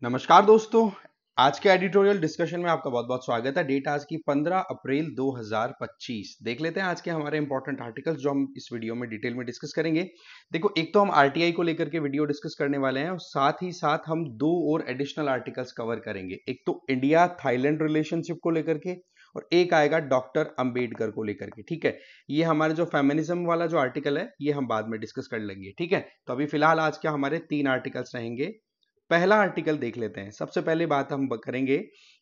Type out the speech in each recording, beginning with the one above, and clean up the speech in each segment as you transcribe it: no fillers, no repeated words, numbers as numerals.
नमस्कार दोस्तों। आज के एडिटोरियल डिस्कशन में आपका बहुत बहुत स्वागत है। डेट आज की 15 अप्रैल 2025। देख लेते हैं आज के हमारे इंपॉर्टेंट आर्टिकल्स जो हम इस वीडियो में डिटेल में डिस्कस करेंगे। देखो, एक तो हम आरटीआई को लेकर के वीडियो डिस्कस करने वाले हैं और साथ ही साथ हम दो और एडिशनल आर्टिकल्स कवर करेंगे। एक तो इंडिया थाईलैंड रिलेशनशिप को लेकर के और एक आएगा डॉक्टर अंबेडकर को लेकर के। ठीक है, ये हमारे जो फेमिनिज्म वाला जो आर्टिकल है ये हम बाद में डिस्कस कर लेंगे। ठीक है, तो अभी फिलहाल आज के हमारे 3 आर्टिकल्स रहेंगे। पहला आर्टिकल देख लेते हैं। सबसे पहले बात हम करेंगे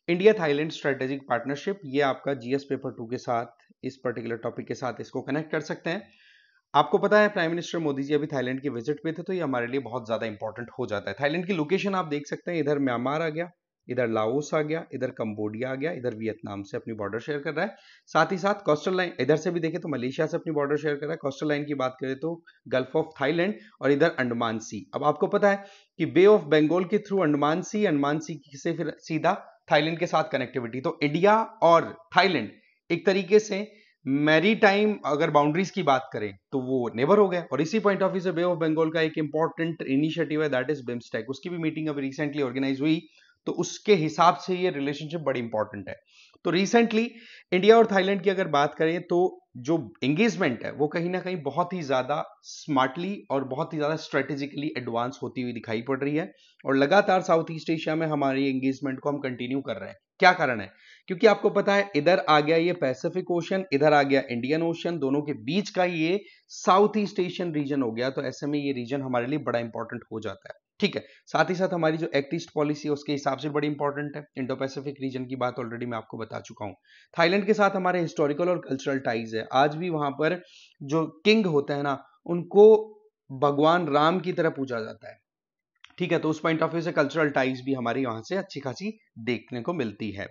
इंडिया थाईलैंड स्ट्रेटेजिक पार्टनरशिप। ये आपका जीएस पेपर 2 के साथ, इस पर्टिकुलर टॉपिक के साथ इसको कनेक्ट कर सकते हैं। आपको पता है प्राइम मिनिस्टर मोदी जी अभी थाईलैंड के विजिट पे थे, तो ये हमारे लिए बहुत ज्यादा इंपॉर्टेंट हो जाता है। थाईलैंड की लोकेशन आप देख सकते हैं, इधर म्यांमार आ गया, इधर लाओस आ गया, इधर कंबोडिया आ गया, इधर वियतनाम से अपनी बॉर्डर शेयर कर रहा है। साथ ही साथ कोस्टल लाइन इधर से भी देखें तो मलेशिया से अपनी बॉर्डर शेयर कर रहा है। कोस्टल लाइन की बात करें तो गल्फ ऑफ थाईलैंड और इधर अंडमान सी। अब आपको पता है कि बे ऑफ बंगाल के थ्रू अंडमान सी से फिर सीधा थाईलैंड के साथ कनेक्टिविटी। तो इंडिया और थाईलैंड एक तरीके से मैरी टाइम अगर बाउंड्रीज की बात करें तो वो नेबर हो गए। और इसी पॉइंट ऑफ व्यू से बे ऑफ बंगाल का एक इंपॉर्टेंट इनिशिएटिव है, दैट इज बिम्स्टेक। उसकी भी मीटिंग अभी रिसेंटली ऑर्गेनाइज हुई, तो उसके हिसाब से ये रिलेशनशिप बड़ी इंपॉर्टेंट है। तो रिसेंटली इंडिया और थाईलैंड की अगर बात करें तो जो एंगेजमेंट है वो कहीं ना कहीं बहुत ही ज्यादा स्मार्टली और बहुत ही ज्यादा स्ट्रेटेजिकली एडवांस होती हुई दिखाई पड़ रही है। और लगातार साउथ ईस्ट एशिया में हमारी एंगेजमेंट को हम कंटिन्यू कर रहे हैं। क्या कारण है? क्योंकि आपको पता है इधर आ गया ये पैसिफिक ओशन, इधर आ गया इंडियन ओशन, दोनों के बीच का ये साउथ ईस्ट एशियन रीजन हो गया। तो ऐसे में ये रीजन हमारे लिए बड़ा इंपॉर्टेंट हो जाता है। ठीक है, साथ ही साथ हमारी जो एक्ट ईस्ट पॉलिसी है उसके हिसाब से बड़ी इंपॉर्टेंट है। इंडो पैसिफिक रीजन की बात ऑलरेडी मैं आपको बता चुका हूं। थाईलैंड के साथ हमारे हिस्टोरिकल और कल्चरल टाइज है। आज भी वहां पर जो किंग होते हैं ना, उनको भगवान राम की तरह पूजा जाता है। ठीक है, तो उस पॉइंट ऑफ व्यू से कल्चरल टाइज भी हमारी वहां से अच्छी खासी देखने को मिलती है।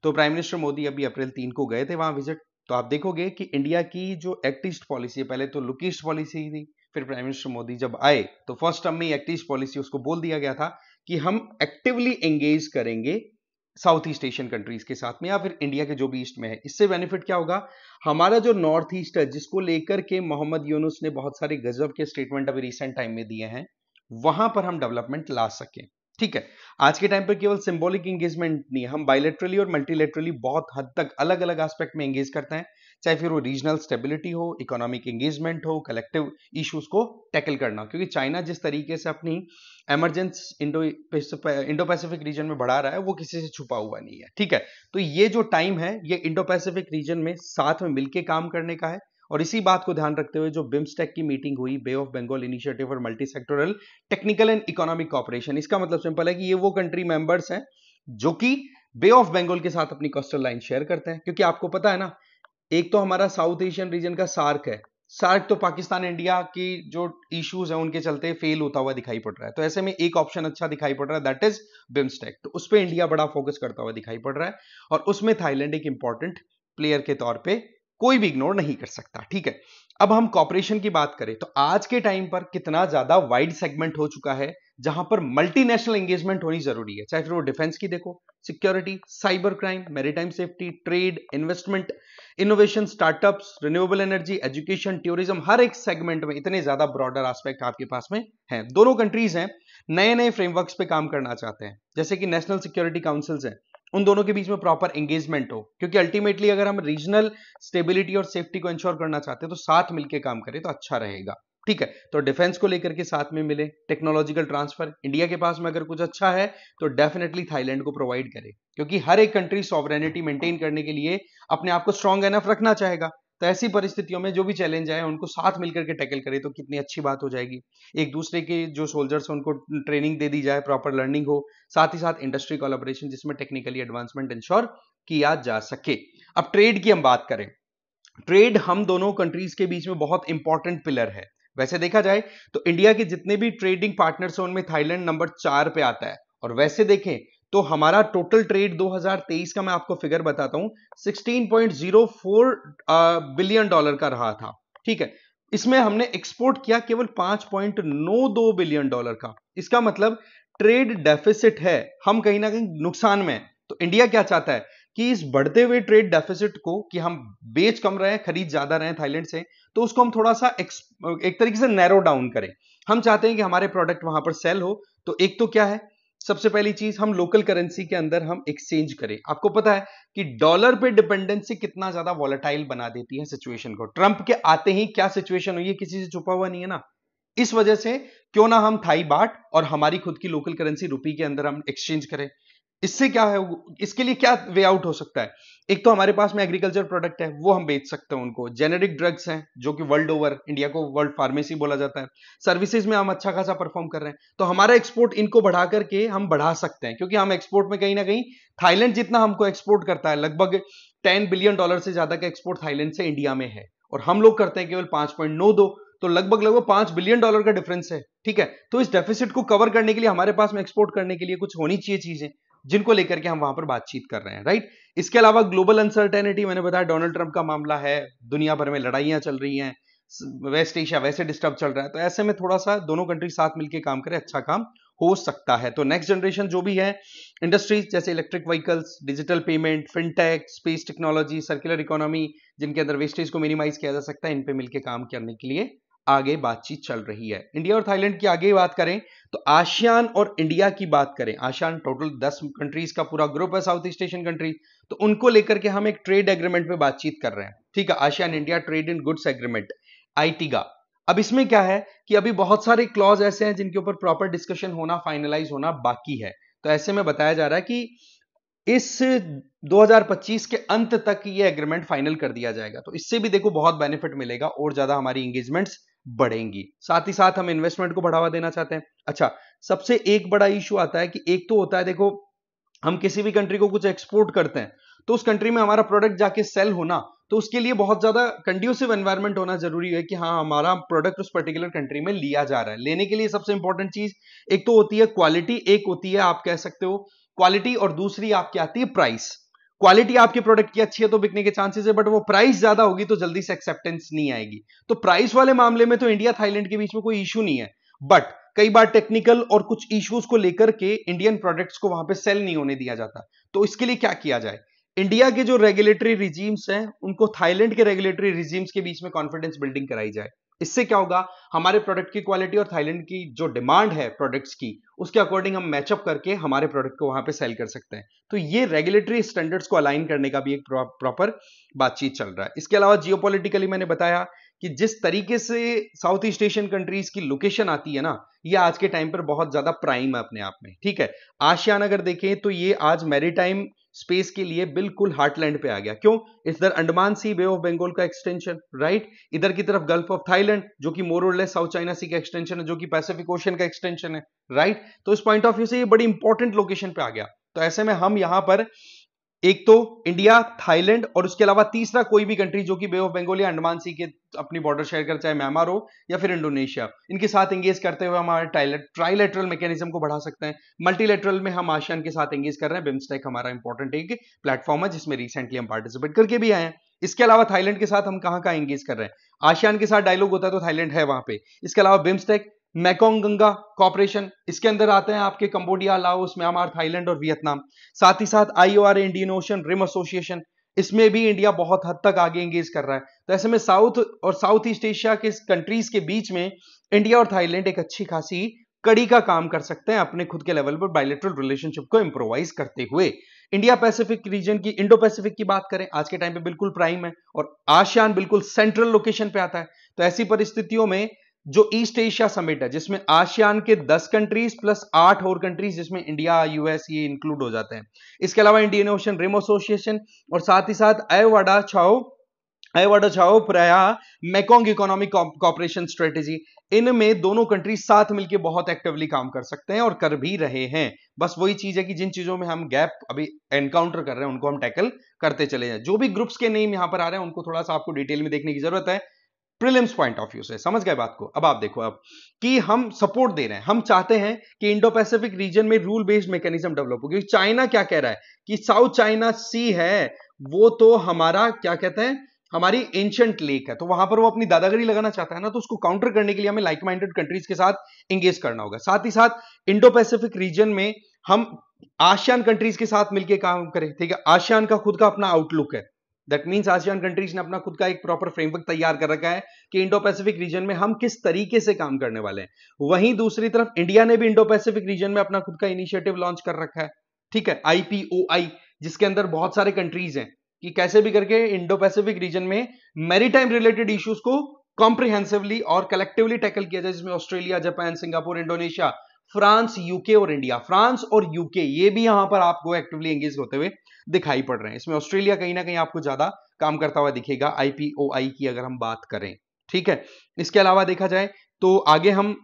तो प्राइम मिनिस्टर मोदी अभी अप्रैल 3 को गए थे वहां विजिट। तो आप देखोगे कि इंडिया की जो एक्ट ईस्ट पॉलिसी है, पहले तो लुक ईस्ट पॉलिसी थी, फिर प्राइम मिनिस्टर मोदी जब आए तो फर्स्ट टर्म में एक्ट ईस्ट पॉलिसी उसको बोल दिया गया था कि हम एक्टिवली एंगेज करेंगे साउथ ईस्ट एशियन कंट्रीज के साथ में या फिर इंडिया के जो भी ईस्ट में है। इससे बेनिफिट क्या होगा? हमारा जो नॉर्थ ईस्ट है जिसको लेकर के मोहम्मद यूनुस ने बहुत सारे गजब के स्टेटमेंट अभी रिसेंट टाइम में दिए हैं, वहां पर हम डेवलपमेंट ला सकें। ठीक है, आज के टाइम पर केवल सिंबॉलिक एंगेजमेंट नहीं है, हम बायलैटरली और मल्टीलैटरली बहुत हद तक अलग अलग एस्पेक्ट में एंगेज करते हैं, चाहे फिर वो रीजनल स्टेबिलिटी हो, इकोनॉमिक एंगेजमेंट हो, कलेक्टिव इश्यूज को टैकल करना। क्योंकि चाइना जिस तरीके से अपनी एमरजेंस इंडो पैसिफिक रीजन में बढ़ा रहा है वो किसी से छुपा हुआ नहीं है। ठीक है, तो ये जो टाइम है ये इंडो पैसिफिक रीजन में साथ में मिलकर काम करने का है। और इसी बात को ध्यान रखते हुए जो बिम्स्टेक की मीटिंग हुई, बे ऑफ बंगाल इनिशिएटिव और multi sectoral technical and economic cooperation, इसका मतलब सिंपल है कि ये वो कंट्री मेंबर्स हैं जो कि बे ऑफ बंगाल के साथ अपनी कोस्टल लाइन शेयर करते हैं। क्योंकि आपको पता है ना, एक तो हमारा साउथ एशियन रीजन का सार्क है। सार्क तो पाकिस्तान इंडिया की जो इश्यूज है उनके चलते फेल होता हुआ दिखाई पड़ रहा है। तो ऐसे में एक ऑप्शन अच्छा दिखाई पड़ रहा है, दैट इज बिम्स्टेक। तो उस पर इंडिया बड़ा फोकस करता हुआ दिखाई पड़ रहा है और उसमें थाईलैंड एक इंपॉर्टेंट प्लेयर के तौर पे कोई भी इग्नोर नहीं कर सकता। ठीक है, अब हम कॉपरेशन की बात करें तो आज के टाइम पर कितना ज्यादा वाइड सेगमेंट हो चुका है जहां पर मल्टीनेशनल एंगेजमेंट होनी जरूरी है। चाहे फिर वो डिफेंस की देखो, security, cyber crime, maritime safety, trade, investment, innovation, startups, renewable energy, education, tourism, हर एक सेगमेंट में इतने ज्यादा ब्रॉडर एस्पेक्ट आपके पास में है। दोनों कंट्रीज हैं नए नए फ्रेमवर्क्स पे काम करना चाहते हैं, जैसे कि नेशनल सिक्योरिटी काउंसिल्स हैं, उन दोनों के बीच में प्रॉपर एंगेजमेंट हो। क्योंकि अल्टीमेटली अगर हम रीजनल स्टेबिलिटी और सेफ्टी को इंश्योर करना चाहते हैं तो साथ मिलकर काम करें तो अच्छा रहेगा। ठीक है, तो डिफेंस को लेकर के साथ में मिले, टेक्नोलॉजिकल ट्रांसफर, इंडिया के पास में अगर कुछ अच्छा है तो डेफिनेटली थाईलैंड को प्रोवाइड करे। क्योंकि हर एक कंट्री सॉवरेनिटी मेंटेन करने के लिए अपने आप को स्ट्रॉन्ग एनफ रखना चाहेगा। तो ऐसी परिस्थितियों में जो भी चैलेंज आए उनको साथ मिलकर के टैकल करे तो कितनी अच्छी बात हो जाएगी। एक दूसरे के जो सोल्जर्स हैं उनको ट्रेनिंग दे दी जाए, प्रॉपर लर्निंग हो, साथ ही साथ इंडस्ट्री कोलैबोरेशन जिसमें टेक्निकली एडवांसमेंट इंश्योर किया जा सके। अब ट्रेड की हम बात करें, ट्रेड हम दोनों कंट्रीज के बीच में बहुत इंपॉर्टेंट पिलर है। वैसे देखा जाए तो इंडिया के जितने भी ट्रेडिंग पार्टनर्स हैं उनमें थाईलैंड नंबर 4 पे आता है। और वैसे देखें तो हमारा टोटल ट्रेड 2023 का मैं आपको फिगर बताता हूं, 16.04 बिलियन डॉलर का रहा था। ठीक है, इसमें हमने एक्सपोर्ट किया केवल 5.92 बिलियन डॉलर का। इसका मतलब ट्रेड डेफिसिट है, हम कहीं ना कहीं नुकसान में। तो इंडिया क्या चाहता है कि इस बढ़ते हुए ट्रेड डेफिसिट को, कि हम बेच कम रहे हैं खरीद ज्यादा रहे हैं थाईलैंड से, तो उसको हम थोड़ा सा एक तरीके से नैरो डाउन करें। हम चाहते हैं कि हमारे प्रोडक्ट वहां पर सेल हो। तो एक तो क्या है, सबसे पहली चीज, हम लोकल करेंसी के अंदर हम एक्सचेंज करें। आपको पता है कि डॉलर पे डिपेंडेंसी कितना ज्यादा वॉलेटाइल बना देती है सिचुएशन को। ट्रंप के आते ही क्या सिचुएशन हुई है किसी से छुपा हुआ नहीं है ना। इस वजह से क्यों ना हम थाई बाट और हमारी खुद की लोकल करेंसी रुपी के अंदर हम एक्सचेंज करें। इससे क्या है, इसके लिए क्या वे आउट हो सकता है? एक तो हमारे पास में एग्रीकल्चर प्रोडक्ट है, वो हम बेच सकते हैं उनको। जेनेरिक ड्रग्स हैं जो कि वर्ल्ड ओवर, इंडिया को वर्ल्ड फार्मेसी बोला जाता है। सर्विसेज में हम अच्छा खासा परफॉर्म कर रहे हैं, तो हमारा एक्सपोर्ट इनको बढ़ा करके हम बढ़ा सकते हैं, क्योंकि हम एक्सपोर्ट में कहीं ना कहीं थाईलैंड जितना हमको एक्सपोर्ट करता है, लगभग $10 बिलियन से ज्यादा का एक्सपोर्ट थाईलैंड से इंडिया में है, और हम लोग करते हैं केवल 5.92, तो लगभग लगभग $5 बिलियन का डिफरेंस है। ठीक है, तो इस डेफिसिट को कवर करने के लिए हमारे पास में एक्सपोर्ट करने के लिए कुछ होनी चाहिए चीजें, जिनको लेकर के हम वहां पर बातचीत कर रहे हैं, राइट। इसके अलावा ग्लोबल अनसर्टेनिटी, मैंने बताया डोनाल्ड ट्रंप का मामला है, दुनिया भर में लड़ाइयां चल रही हैं, वेस्ट एशिया वैसे डिस्टर्ब चल रहा है, तो ऐसे में थोड़ा सा दोनों कंट्री साथ मिलकर काम करें, अच्छा काम हो सकता है। तो नेक्स्ट जनरेशन जो भी है इंडस्ट्रीज, जैसे electric vehicles, digital payment, fintech, space technology, circular economy, जिनके अंदर वेस्टेज को मिनिमाइज किया जा सकता है, इन पे मिलकर काम करने के लिए आगे बातचीत चल रही है। इंडिया और थाईलैंड की आगे बात करें तो आसियान और इंडिया की बात करें, आसियान टोटल 10 कंट्रीज का पूरा ग्रुप है, साउथ ईस्ट एशियन कंट्री, तो उनको लेकर के हम एक ट्रेड एग्रीमेंट पे बातचीत कर रहे हैं। ठीक है, ASEAN India trade in goods agreement, AITIGA. अब इसमें क्या है कि अभी बहुत सारे क्लॉज ऐसे हैं जिनके ऊपर प्रॉपर डिस्कशन होना, फाइनलाइज होना बाकी है। तो ऐसे में बताया जा रहा है कि इस 2025 के अंत तक ये एग्रीमेंट फाइनल कर दिया जाएगा। तो इससे भी देखो बहुत बेनिफिट मिलेगा और ज्यादा हमारी एंगेजमेंट्स बढ़ेंगी। साथ ही साथ हम इन्वेस्टमेंट को बढ़ावा देना चाहते हैं। अच्छा, सबसे एक बड़ा इशू आता है कि एक तो होता है, देखो हम किसी भी कंट्री को कुछ एक्सपोर्ट करते हैं, तो उस कंट्री में हमारा प्रोडक्ट जाके सेल होना, तो उसके लिए बहुत ज्यादा कंड्यूसिव एनवायरनमेंट होना जरूरी है कि हाँ हमारा प्रोडक्ट उस पर्टिकुलर कंट्री में लिया जा रहा है। लेने के लिए सबसे इंपॉर्टेंट चीज एक तो होती है क्वालिटी, एक होती है आप कह सकते हो क्वालिटी, और दूसरी आपकी आती है प्राइस। क्वालिटी आपके प्रोडक्ट की अच्छी है तो बिकने के चांसेस है, बट वो प्राइस ज्यादा होगी तो जल्दी से एक्सेप्टेंस नहीं आएगी। तो प्राइस वाले मामले में तो इंडिया थाईलैंड के बीच में कोई इशू नहीं है, बट कई बार टेक्निकल और कुछ इश्यूज को लेकर के इंडियन प्रोडक्ट्स को वहां पे सेल नहीं होने दिया जाता। तो इसके लिए क्या किया जाए? इंडिया के जो रेगुलेटरी रिजीम्स हैं उनको थाईलैंड के रेगुलेटरी रिजीम्स के बीच में कॉन्फिडेंस बिल्डिंग कराई जाए। इससे क्या होगा, हमारे प्रोडक्ट की क्वालिटी और थाईलैंड की जो डिमांड है प्रोडक्ट्स की, उसके अकॉर्डिंग हम मैचअप करके हमारे प्रोडक्ट को वहां पे सेल कर सकते हैं। तो ये रेगुलेटरी स्टैंडर्ड्स को अलाइन करने का भी एक प्रॉपर बातचीत चल रहा है। इसके अलावा जियोपॉलिटिकली मैंने बताया कि जिस तरीके से साउथ ईस्ट एशियन कंट्रीज की लोकेशन आती है ना, ये आज के टाइम पर बहुत ज्यादा प्राइम है अपने आप में। ठीक है, आसियान अगर देखें तो ये आज मैरीटाइम स्पेस के लिए बिल्कुल हार्टलैंड पे आ गया। क्यों? इधर अंडमान सी, बे ऑफ बंगाल का एक्सटेंशन, राइट, इधर की तरफ गल्फ ऑफ थाईलैंड जो कि मोर और लेस साउथ चाइना सी का एक्सटेंशन है, जो कि पैसिफिक ओशन का एक्सटेंशन है, राइट। तो इस पॉइंट ऑफ व्यू से ये बड़ी इंपॉर्टेंट लोकेशन पे आ गया। तो ऐसे में हम यहां पर एक तो इंडिया, थाईलैंड, और उसके अलावा तीसरा कोई भी कंट्री जो कि बे ऑफ बंगाल या अंडमान सी के अपनी बॉर्डर शेयर कर, चाहे म्यांमार हो या फिर इंडोनेशिया, इनके साथ एंगेज करते हुए हमारे ट्राइलेटरल मैकेनिज्म को बढ़ा सकते हैं। मल्टीलेटरल में हम आसियान के साथ एंगेज कर रहे हैं। बिम्स्टेक हमारा इंपॉर्टेंट एक प्लेटफॉर्म है जिसमें रिसेंटली हम पार्टिसिपेट करके भी आए हैं। इसके अलावा थाईलैंड के साथ हम कहां एंगेज कर रहे हैं? आसियान के साथ डायलॉग होता है तो थाईलैंड है वहां पे। इसके अलावा बिम्स्टेक, मैकोंग गंगा कॉर्पोरेशन, इसके अंदर आते हैं आपके कंबोडिया, लाओस, म्यांमार, थाईलैंड और वियतनाम। साथ ही साथ IORA, Indian Ocean Rim Association, इसमें भी इंडिया बहुत हद तक आगे एंगेज कर रहा है। तो ऐसे में साउथ और साउथ ईस्ट एशिया के कंट्रीज के बीच में इंडिया और थाईलैंड एक अच्छी खासी कड़ी का काम कर सकते हैं अपने खुद के लेवल पर बायलैटरल रिलेशनशिप को इंप्रोवाइज करते हुए। इंडिया पैसिफिक रीजन की, इंडो पैसिफिक की बात करें, आज के टाइम पे बिल्कुल प्राइम है और आसियान बिल्कुल सेंट्रल लोकेशन पे आता है। तो ऐसी परिस्थितियों में जो ईस्ट एशिया समिट है, जिसमें आसियान के 10 कंट्रीज प्लस 8 और कंट्रीज जिसमें इंडिया, यूएस ये इंक्लूड हो जाते हैं। इसके अलावा इंडियन ओशन रिम एसोसिएशन और साथ ही साथ आयोवाडा छाओ प्राया मैकोंग इकोनॉमिक कॉर्पोरेशन स्ट्रेटेजी, इनमें दोनों कंट्रीज साथ मिलकर बहुत एक्टिवली काम कर सकते हैं और कर भी रहे हैं। बस वही चीज है कि जिन चीजों में हम गैप अभी एनकाउंटर कर रहे हैं उनको हम टैकल करते चले जाएं। जो भी ग्रुप्स के नेम यहां पर आ रहे हैं उनको थोड़ा सा आपको डिटेल में देखने की जरूरत है, प्रीलिम्स पॉइंट ऑफ व्यू से। समझ गए बात को? अब आप देखो अब कि हम सपोर्ट दे रहे हैं, हम चाहते हैं कि इंडो पैसिफिक रीजन में रूल बेस्ड मैकेनिज्म डेवलप हो। क्योंकि चाइना क्या कह रहा है कि साउथ चाइना सी है वो तो हमारा क्या कहते हैं, हमारी एंशिएंट लेक है, तो वहां पर वो अपनी दादागिरी लगाना चाहता है ना, तो उसको काउंटर करने के लिए हमें लाइक माइंडेड कंट्रीज के साथ एंगेज करना होगा। साथ ही साथ इंडो पैसिफिक रीजन में हम आसियान कंट्रीज के साथ मिलकर काम करें। ठीक है, आसियान का खुद का अपना आउटलुक है, दैट मीन्स आसियान कंट्रीज ने अपना खुद का एक प्रॉपर फ्रेमवर्क तैयार कर रखा है कि इंडो पैसिफिक रीजन में हम किस तरीके से काम करने वाले हैं। वहीं दूसरी तरफ इंडिया ने भी इंडो पैसिफिक रीजन में अपना खुद का इनिशिएटिव लॉन्च कर रखा है, ठीक है, IPOI, जिसके अंदर बहुत सारे कंट्रीज हैं कि कैसे भी करके इंडो पैसिफिक रीजन में मैरीटाइम रिलेटेड इश्यूज को कॉम्प्रिहेंसिवली और कलेक्टिवली टैकल किया जाए, जिसमें Australia, Japan, Singapore, Indonesia, France, UK और इंडिया। फ्रांस और यूके ये भी यहां पर आपको एक्टिवली एंगेज होते हुए दिखाई पड़ रहे हैं। इसमें ऑस्ट्रेलिया कहीं ना कहीं आपको ज्यादा काम करता हुआ दिखेगा IPOI की अगर हम बात करें, ठीक है। इसके अलावा देखा जाए तो आगे हम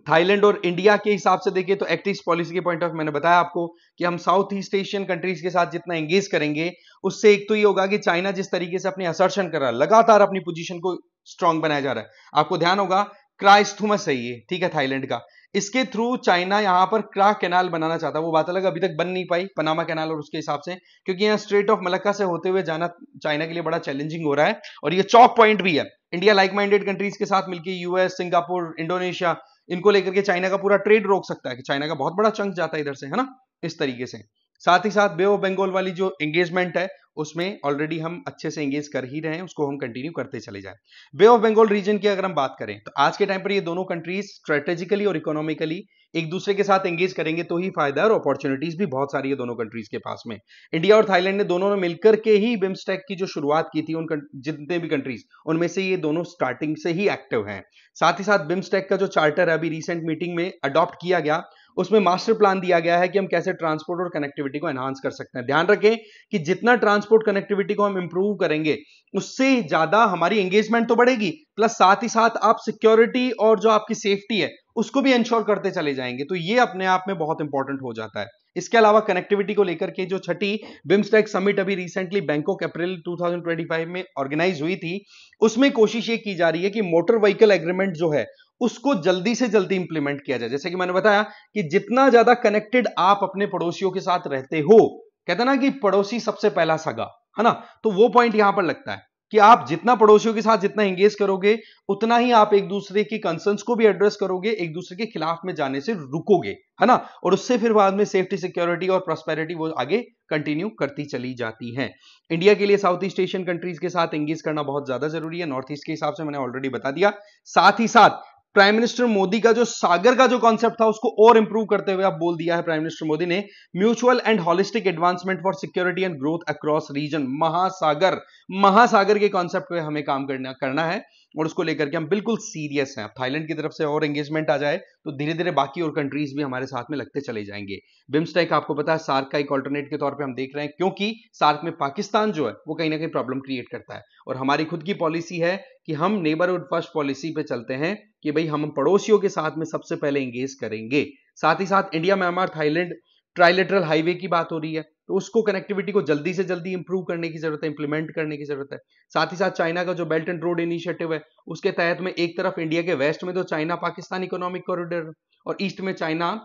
थाईलैंड और इंडिया के हिसाब से देखें तो एक्ट ईस्ट पॉलिसी के पॉइंट ऑफ मैंने बताया आपको कि हम साउथ ईस्ट एशियन कंट्रीज के साथ जितना एंगेज करेंगे उससे एक तो ये होगा कि चाइना जिस तरीके से अपनी असर्शन कर रहा है, लगातार अपनी पोजीशन को स्ट्रांग बनाया जा रहा है। आपको ध्यान होगा क्राइस्थुमस है ये, ठीक है, थाईलैंड का। इसके थ्रू चाइना यहां पर क्रा कैनाल बनाना चाहता है। वो बात अलग, अभी तक बन नहीं पाई पनामा कैनाल और उसके हिसाब से, क्योंकि यहाँ स्ट्रेट ऑफ मलक्का से होते हुए जाना चाइना के लिए बड़ा चैलेंजिंग हो रहा है और ये चौक पॉइंट भी है। इंडिया लाइक माइंडेड कंट्रीज के साथ मिलकर US, सिंगापुर, इंडोनेशिया, इनको लेकर के चाइना का पूरा ट्रेड रोक सकता है कि चाइना का बहुत बड़ा चंक जाता है इधर से, है ना, इस तरीके से। साथ ही साथ बे ऑफ बंगाल वाली जो एंगेजमेंट है उसमें ऑलरेडी हम अच्छे से एंगेज कर ही रहे हैं, उसको हम कंटिन्यू करते चले जाएं। बे ऑफ बंगाल रीजन की अगर हम बात करें तो आज के टाइम पर ये दोनों कंट्रीज स्ट्रेटेजिकली और इकोनॉमिकली एक दूसरे के साथ एंगेज करेंगे तो ही फायदा है, और अपॉर्चुनिटीज भी बहुत सारी है दोनों कंट्रीज के पास में। इंडिया और थाईलैंड ने दोनों ने मिलकर के ही बिम्स्टेक की जो शुरुआत की थी, उन जितने भी कंट्रीज उनमें से ये दोनों स्टार्टिंग से ही एक्टिव हैं। साथ ही साथ बिम्स्टेक का जो चार्टर है अभी रिसेंट मीटिंग में अडॉप्ट किया गया, उसमें मास्टर प्लान दिया गया है कि हम कैसे ट्रांसपोर्ट और कनेक्टिविटी को एनहांस कर सकते हैं। ध्यान रखें कि जितना ट्रांसपोर्ट कनेक्टिविटी को हम इंप्रूव करेंगे उससे ज्यादा हमारी एंगेजमेंट तो बढ़ेगी, प्लस साथ ही साथ आप सिक्योरिटी और जो आपकी सेफ्टी है उसको भी इंश्योर करते चले जाएंगे। तो ये अपने आप में बहुत इंपॉर्टेंट हो जाता है। इसके अलावा कनेक्टिविटी को लेकर के जो छठी बिम्स्टेक समिट अभी रिसेंटली बैंकॉक अप्रैल 2025 में ऑर्गेनाइज हुई थी, उसमें कोशिश ये की जा रही है कि मोटर व्हीकल एग्रीमेंट जो है उसको जल्दी से जल्दी इंप्लीमेंट किया जाए। जैसे कि मैंने बताया कि जितना ज्यादा कनेक्टेड आप अपने पड़ोसियों के साथ रहते हो, कहते ना कि पड़ोसी सबसे पहला सगा, है ना, तो वो पॉइंट यहां पर लगता है कि आप जितना पड़ोसियों के साथ जितना एंगेज करोगे उतना ही आप एक दूसरे की कंसर्न्स को भी एड्रेस करोगे, एक दूसरे के खिलाफ में जाने से रुकोगे, है ना, और उससे फिर बाद में सेफ्टी, सिक्योरिटी और प्रॉस्पेरिटी वो आगे कंटिन्यू करती चली जाती है। इंडिया के लिए साउथ ईस्ट एशियन कंट्रीज के साथ एंगेज करना बहुत ज्यादा जरूरी है, नॉर्थ ईस्ट के हिसाब से मैंने ऑलरेडी बता दिया। साथ ही साथ प्राइम मिनिस्टर मोदी का जो सागर का जो कॉन्सेप्ट था उसको और इंप्रूव करते हुए अब बोल दिया है प्राइम मिनिस्टर मोदी ने, mutual and holistic advancement for security and growth across region. महासागर के कॉन्सेप्ट पे हमें काम करना है और उसको लेकर के हम बिल्कुल सीरियस हैं। अब थाईलैंड की तरफ से और एंगेजमेंट आ जाए तो धीरे धीरे बाकी और कंट्रीज भी हमारे साथ में लगते चले जाएंगे। बिम्स्टेक आपको पता है सार्क का एक ऑल्टरनेट के तौर पे हम देख रहे हैं, क्योंकि सार्क में पाकिस्तान जो है वो कहीं ना कहीं प्रॉब्लम क्रिएट करता है, और हमारी खुद की पॉलिसी है कि हम नेबरहुड फर्स्ट पॉलिसी पे चलते हैं कि भाई हम पड़ोसियों के साथ में सबसे पहले एंगेज करेंगे। साथ ही साथ India, Myanmar, Thailand trilateral highway की बात हो रही है, तो उसको कनेक्टिविटी को जल्दी से जल्दी इंप्रूव करने की जरूरत है, इंप्लीमेंट करने की जरूरत है। साथ ही साथ चाइना का जो बेल्ट एंड रोड इनिशिएटिव है उसके तहत में एक तरफ इंडिया के वेस्ट में तो चाइना पाकिस्तान इकोनॉमिक कॉरिडोर और ईस्ट में चाइना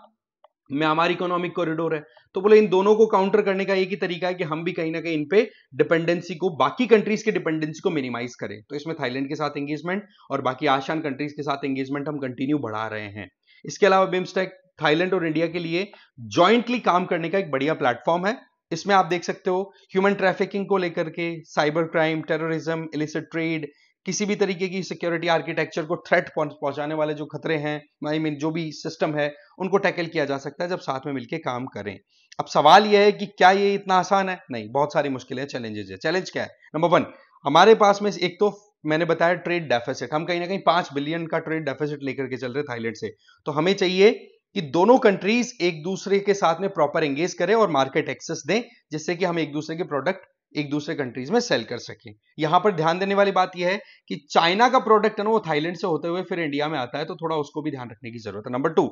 म्यांमार इकोनॉमिक कॉरिडोर है, तो बोले इन दोनों को काउंटर करने का एक ही तरीका है कि हम भी कहीं ना कहीं इन पे डिपेंडेंसी को, बाकी कंट्रीज के डिपेंडेंसी को मिनिमाइज करें। तो इसमें थाईलैंड के साथ एंगेजमेंट और बाकी आसियान कंट्रीज के साथ एंगेजमेंट हम कंटिन्यू बढ़ा रहे हैं। इसके अलावा बिम्स्टेक थाईलैंड और इंडिया के लिए जॉइंटली काम करने का एक बढ़िया प्लेटफॉर्म है। इसमें आप देख सकते हो ह्यूमन ट्रैफिकिंग को लेकर के, cyber crime, terrorism, illicit trade, किसी भी तरीके की सिक्योरिटी आर्किटेक्चर को थ्रेट पहुंचाने वाले जो खतरे हैं, आई मीन जो भी सिस्टम है, उनको टैकल किया जा सकता है जब साथ में मिलकर काम करें। अब सवाल यह है कि क्या ये इतना आसान है? नहीं, बहुत सारी मुश्किलें, चैलेंजेस है। चैलेंज क्या है? नंबर 1, हमारे पास में एक तो मैंने बताया ट्रेड डेफिसिट, हम कहीं ना कहीं 5 बिलियन का ट्रेड डेफिसिट लेकर के चल रहे थाईलैंड से। तो हमें चाहिए कि दोनों कंट्रीज एक दूसरे के साथ में प्रॉपर एंगेज करें और मार्केट एक्सेस दें, जिससे कि हम एक दूसरे के प्रोडक्ट एक दूसरे कंट्रीज में सेल कर सकें। यहां पर ध्यान देने वाली बात यह है कि चाइना का प्रोडक्ट है ना वो थाईलैंड से होते हुए फिर इंडिया में आता है, तो थोड़ा उसको भी ध्यान रखने की जरूरत है। नंबर 2,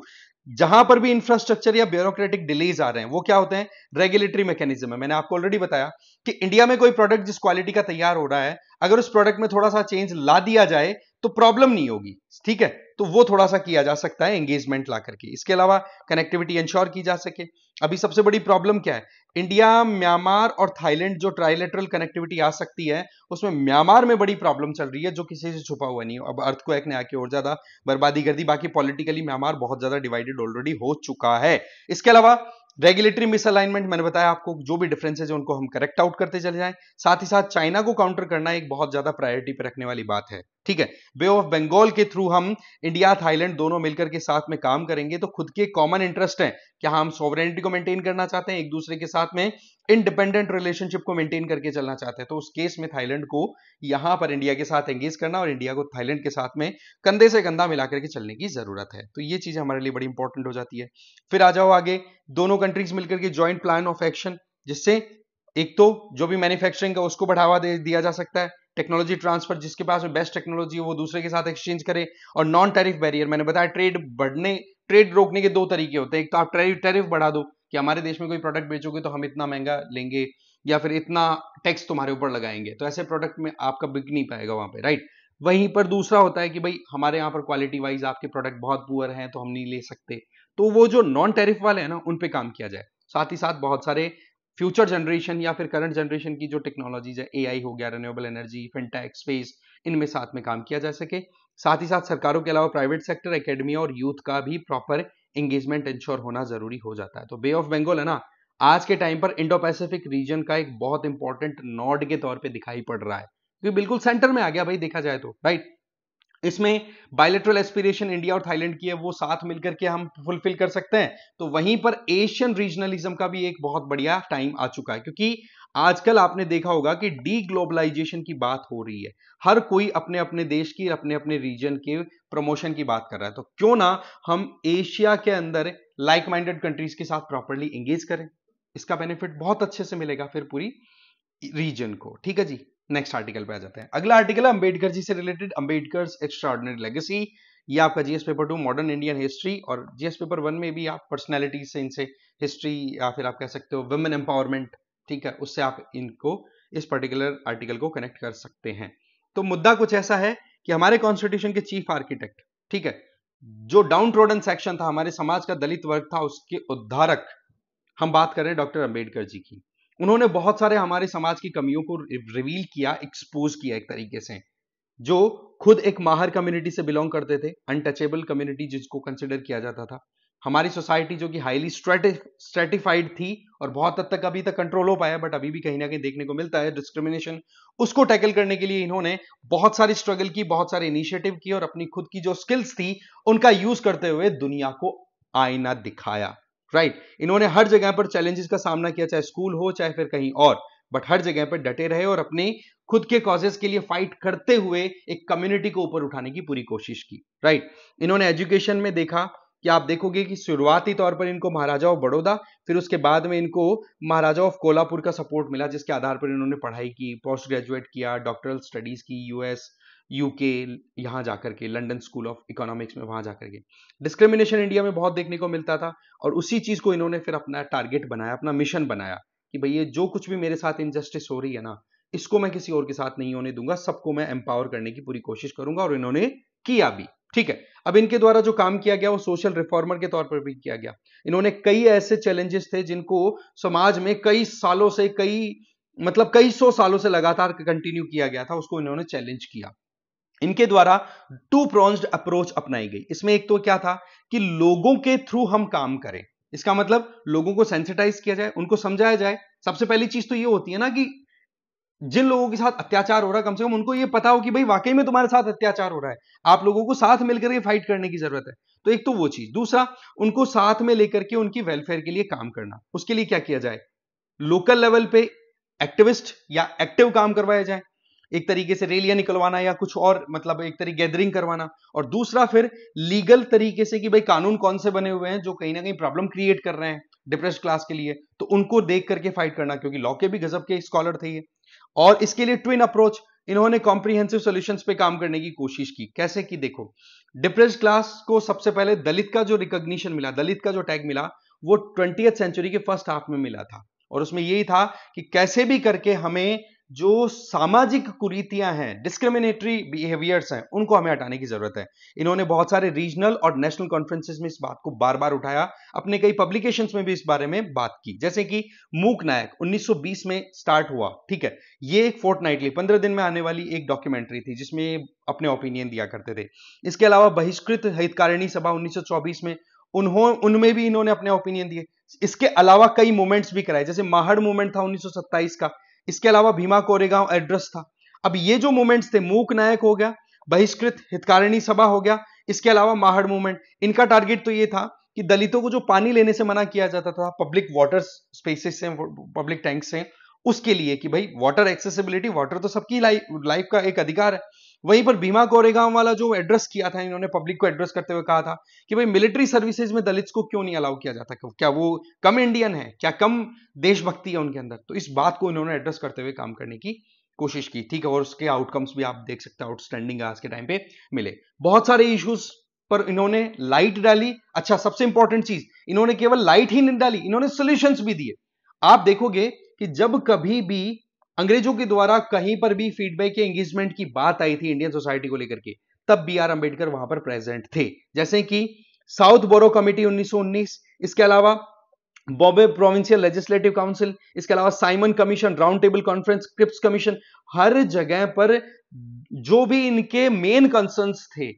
जहां पर भी इंफ्रास्ट्रक्चर या ब्यूरोक्रेटिक डिलेज आ रहे हैं वो क्या होते हैं? रेगुलेटरी मैकेनिज्म है। मैंने आपको ऑलरेडी बताया कि इंडिया में कोई प्रोडक्ट जिस क्वालिटी का तैयार हो रहा है, अगर उस प्रोडक्ट में थोड़ा सा चेंज ला दिया जाए तो प्रॉब्लम नहीं होगी, ठीक है, तो वो थोड़ा सा किया जा सकता है एंगेजमेंट ला करके। इसके अलावा कनेक्टिविटी इंश्योर की जा सके। अभी सबसे बड़ी प्रॉब्लम क्या है? इंडिया, म्यांमार और थाईलैंड जो ट्राइलेटरल कनेक्टिविटी आ सकती है उसमें म्यांमार में बड़ी प्रॉब्लम चल रही है, जो किसी से छुपा हुआ नहीं है। अब अर्थक्वेक ने आके और ज्यादा बर्बादी कर दी, बाकी पॉलिटिकली म्यांमार बहुत ज्यादा डिवाइडेड ऑलरेडी हो चुका है। इसके अलावा रेगुलेटरी मिसअलाइनमेंट मैंने बताया आपको, जो भी डिफरेंसेज है उनको हम करेक्ट आउट करते चले जाएं। साथ ही साथ चाइना को काउंटर करना एक बहुत ज्यादा प्रायोरिटी पे रखने वाली बात है, ठीक है। बे ऑफ बंगाल के थ्रू हम इंडिया थाईलैंड दोनों मिलकर के साथ में काम करेंगे, तो खुद के कॉमन इंटरेस्ट है कि हम सॉवरेनिटी को मेंटेन करना चाहते हैं, एक दूसरे के साथ में इंडिपेंडेंट रिलेशनशिप को मेंटेन करके चलना चाहते हैं। तो उस केस में थाईलैंड को यहां पर इंडिया के साथ एंगेज करना और इंडिया को थाईलैंड के साथ में कंधे से कंधा मिलाकर के चलने की जरूरत है। तो ये चीज हमारे लिए बड़ी इंपॉर्टेंट हो जाती है। फिर आ जाओ आगे, दोनों कंट्रीज मिलकर के ज्वाइंट प्लान ऑफ एक्शन, जिससे एक तो जो भी मैन्युफैक्चरिंग है उसको बढ़ावा दिया जा सकता है, टेक्नोलॉजी ट्रांसफर, जिसके पास में बेस्ट टेक्नोलॉजी है वो दूसरे के साथ एक्सचेंज करे, और नॉन टैरिफ बैरियर, मैंने बताया ट्रेड रोकने के दो तरीके होते हैं। एक तो आप टैरिफ बढ़ा दो कि हमारे देश में कोई प्रोडक्ट बेचोगे तो हम इतना महंगा लेंगे या फिर इतना टैक्स तुम्हारे ऊपर लगाएंगे, तो ऐसे प्रोडक्ट में आपका बिक नहीं पाएगा वहां पे, राइट। वहीं पर दूसरा होता है कि भाई हमारे यहाँ पर क्वालिटी वाइज आपके प्रोडक्ट बहुत पुअर हैं तो हम नहीं ले सकते, तो वो जो नॉन टैरिफ वाले हैं ना उन पे काम किया जाए। साथ ही साथ बहुत सारे फ्यूचर जनरेशन या फिर करंट जनरेशन की जो टेक्नोलॉजीज है, एआई हो गया, रिन्यूएबल एनर्जी, फिनटेक, स्पेस, इनमें साथ में काम किया जा सके। साथ ही साथ सरकारों के अलावा प्राइवेट सेक्टर, एकेडमी और यूथ का भी प्रॉपर एंगेजमेंट इंश्योर होना जरूरी हो जाता है। तो बे ऑफ बंगाल है ना, आज के टाइम पर इंडो पैसिफिक रीजन का एक बहुत इंपॉर्टेंट नोड के तौर पे दिखाई पड़ रहा है, क्योंकि बिल्कुल सेंटर में आ गया भाई, देखा जाए तो, राइट। इसमें बायलैटरल एस्पिरेशन इंडिया और थाईलैंड की है, वो साथ मिलकर के हम फुलफिल कर सकते हैं। तो वहीं पर एशियन रीजनलिज्म का भी एक बहुत बढ़िया टाइम आ चुका है, क्योंकि आजकल आपने देखा होगा कि डी ग्लोबलाइजेशन की बात हो रही है, हर कोई अपने अपने देश की, अपने अपने रीजन के प्रमोशन की बात कर रहा है। तो क्यों ना हम एशिया के अंदर लाइक माइंडेड कंट्रीज के साथ प्रॉपरली एंगेज करें, इसका बेनिफिट बहुत अच्छे से मिलेगा फिर पूरी रीजन को, ठीक है जी। नेक्स्ट आर्टिकल पे आ जाते हैं। अगला आर्टिकल है अंबेडकर जी से रिलेटेड, अंबेडकर एक्स्ट्राऑर्डिनरी लेगेसी। ये आपका GS paper 2 modern Indian history, और जीएस पेपर 1 में भी आप पर्सनैलिटी से इनसे हिस्ट्री या फिर आप कह सकते हो वुमेन एम्पावरमेंट, ठीक है, उससे आप इनको इस पर्टिकुलर आर्टिकल को कनेक्ट कर सकते हैं। तो मुद्दा कुछ ऐसा है कि हमारे कॉन्स्टिट्यूशन के चीफ आर्किटेक्ट, ठीक है, जो डाउन ट्रोडन सेक्शन था, हमारे समाज का दलित वर्ग था, उसके उद्धारक हम बात कर रहे हैं डॉक्टर अंबेडकर जी की। उन्होंने बहुत सारे हमारे समाज की कमियों को रिवील किया, एक्सपोज किया एक तरीके से, जो खुद एक माहर कम्युनिटी से बिलोंग करते थे, अनटचेबल कम्युनिटी जिसको कंसिडर किया जाता था। हमारी सोसाइटी जो कि हाईली स्ट्रेटिफाइड थी और बहुत हद तक अभी तक कंट्रोल हो पाया, बट अभी भी कहीं ना कहीं देखने को मिलता है डिस्क्रिमिनेशन, उसको टैकल करने के लिए इन्होंने बहुत सारी स्ट्रगल की, बहुत सारे इनिशिएटिव किए और अपनी खुद की जो स्किल्स थी उनका यूज करते हुए दुनिया को आईना दिखाया, राइट। इन्होंने हर जगह पर चैलेंजेस का सामना किया, चाहे स्कूल हो चाहे फिर कहीं और, बट हर जगह पर डटे रहे और अपने खुद के कॉजेस के लिए फाइट करते हुए एक कम्युनिटी को ऊपर उठाने की पूरी कोशिश की, राइट। इन्होंने एजुकेशन में देखा कि आप देखोगे कि शुरुआती तौर पर इनको महाराजा ऑफ बड़ौदा, फिर उसके बाद में इनको महाराजा ऑफ कोल्हापुर का सपोर्ट मिला, जिसके आधार पर इन्होंने पढ़ाई की, पोस्ट ग्रेजुएट किया, डॉक्टरल स्टडीज की, यूएस, यूके, यहां जाकर के लंदन स्कूल ऑफ इकोनॉमिक्स में, वहां जाकर के। डिस्क्रिमिनेशन इंडिया में बहुत देखने को मिलता था और उसी चीज को इन्होंने फिर अपना टारगेट बनाया, अपना मिशन बनाया कि भाई ये जो कुछ भी मेरे साथ इनजस्टिस हो रही है ना, इसको मैं किसी और के साथ नहीं होने दूंगा, सबको मैं एम्पावर करने की पूरी कोशिश करूंगा, और इन्होंने किया भी, ठीक है। अब इनके द्वारा जो काम किया गया वो सोशल रिफॉर्मर के तौर पर भी किया गया। इन्होंने कई ऐसे चैलेंजेस थे जिनको समाज में कई सालों से, कई सौ सालों से लगातार कंटिन्यू किया गया था, उसको इन्होंने चैलेंज किया। इनके द्वारा टू प्रोन्स्ड अप्रोच अपनाई गई। इसमें एक तो क्या था कि लोगों के थ्रू हम काम करें, इसका मतलब लोगों को सेंसिटाइज किया जाए, उनको समझाया जाए। सबसे पहली चीज तो ये होती है ना कि जिन लोगों के साथ अत्याचार हो रहा है, कम से कम उनको ये पता हो कि भाई वाकई में तुम्हारे साथ अत्याचार हो रहा है, आप लोगों को साथ मिलकर के फाइट करने की जरूरत है। तो एक तो वो चीज, दूसरा उनको साथ में लेकर के उनकी वेलफेयर के लिए काम करना। उसके लिए क्या किया जाए, लोकल लेवल पे एक्टिविस्ट या एक्टिव काम करवाया जाए, एक तरीके से रैलियां निकलवाना या कुछ और, मतलब एक तरीके गैदरिंग करवाना, और दूसरा फिर लीगल तरीके से कि भाई कानून कौन से बने हुए हैं जो कहीं ना कहीं प्रॉब्लम क्रिएट कर रहे हैं डिप्रेस्ड क्लास के लिए, तो उनको देख करके फाइट करना, क्योंकि लॉ के भी गजब के स्कॉलर थे ये। और इसके लिए ट्विन अप्रोच, इन्होंने कॉम्प्रिहेंसिव सॉल्यूशंस पे काम करने की कोशिश की। कैसे की, देखो, डिप्रेस्ड क्लास को सबसे पहले दलित का जो रिकॉग्निशन मिला, दलित का जो टैग मिला, वो 20th सेंचुरी के फर्स्ट हाफ में मिला था, और उसमें यही था कि कैसे भी करके हमें जो सामाजिक कुरीतियां हैं, डिस्क्रिमिनेटरी बिहेवियर्स हैं, उनको हमें हटाने की जरूरत है। इन्होंने बहुत सारे रीजनल और नेशनल कॉन्फ्रेंसेस में इस बात को बार बार उठाया, अपने कई पब्लिकेशंस में भी इस बारे में बात की, जैसे कि मूक नायक 1920 में स्टार्ट हुआ, ठीक है। ये एक फोर्टनाइटली 15 दिन में आने वाली एक डॉक्यूमेंट्री थी जिसमें अपने ओपिनियन दिया करते थे। इसके अलावा बहिष्कृत हितकारिणी सभा 1924 में, उनमें भी इन्होंने अपने ओपिनियन दिए। इसके अलावा कई मूवमेंट्स भी कराए, जैसे माहड़ मूवमेंट था 1927 का, इसके अलावा भीमा कोरेगांव एड्रेस था। अब ये जो मूवमेंट्स थे, मूक नायक हो गया, बहिष्कृत हितकारिणी सभा हो गया, इसके अलावा माहड़ मूवमेंट, इनका टारगेट तो ये था कि दलितों को जो पानी लेने से मना किया जाता था पब्लिक वाटर स्पेसेस से, पब्लिक टैंक से, उसके लिए कि भाई वाटर एक्सेसिबिलिटी, वाटर तो सबकी लाइफ का एक अधिकार है। वहीं पर भीमा कोरेगांव वाला जो एड्रेस किया था इन्होंने, पब्लिक को एड्रेस करते हुए कहा था कि भाई मिलिट्री सर्विसेज में दलित्स को क्यों नहीं अलाउ किया जाता, क्या वो कम इंडियन है, क्या कम देशभक्ति है उनके अंदर। तो इस बात को इन्होंने एड्रेस करते हुए काम करने की कोशिश की, ठीक है, और उसके आउटकम्स भी आप देख सकते हैं, आउटस्टैंडिंग आज के टाइम पे मिले। बहुत सारे इश्यूज पर इन्होंने लाइट डाली। अच्छा, सबसे इंपॉर्टेंट चीज, इन्होंने केवल लाइट ही नहीं डाली, इन्होंने सॉल्यूशंस भी दिए। आप देखोगे कि जब कभी भी अंग्रेजों के द्वारा कहीं पर भी फीडबैक या एंगेजमेंट की बात आई थी इंडियन सोसाइटी को लेकर के, तब बी आर अंबेडकर वहां पर प्रेजेंट थे। जैसे कि साउथ बोरो कमिटी 1919, इसके अलावा बॉम्बे प्रोविंशियल लेजिस्लेटिव काउंसिल, इसके अलावा Simon commission, round table conference, Cripps commission, हर जगह पर जो भी इनके मेन कंसर्न्स थे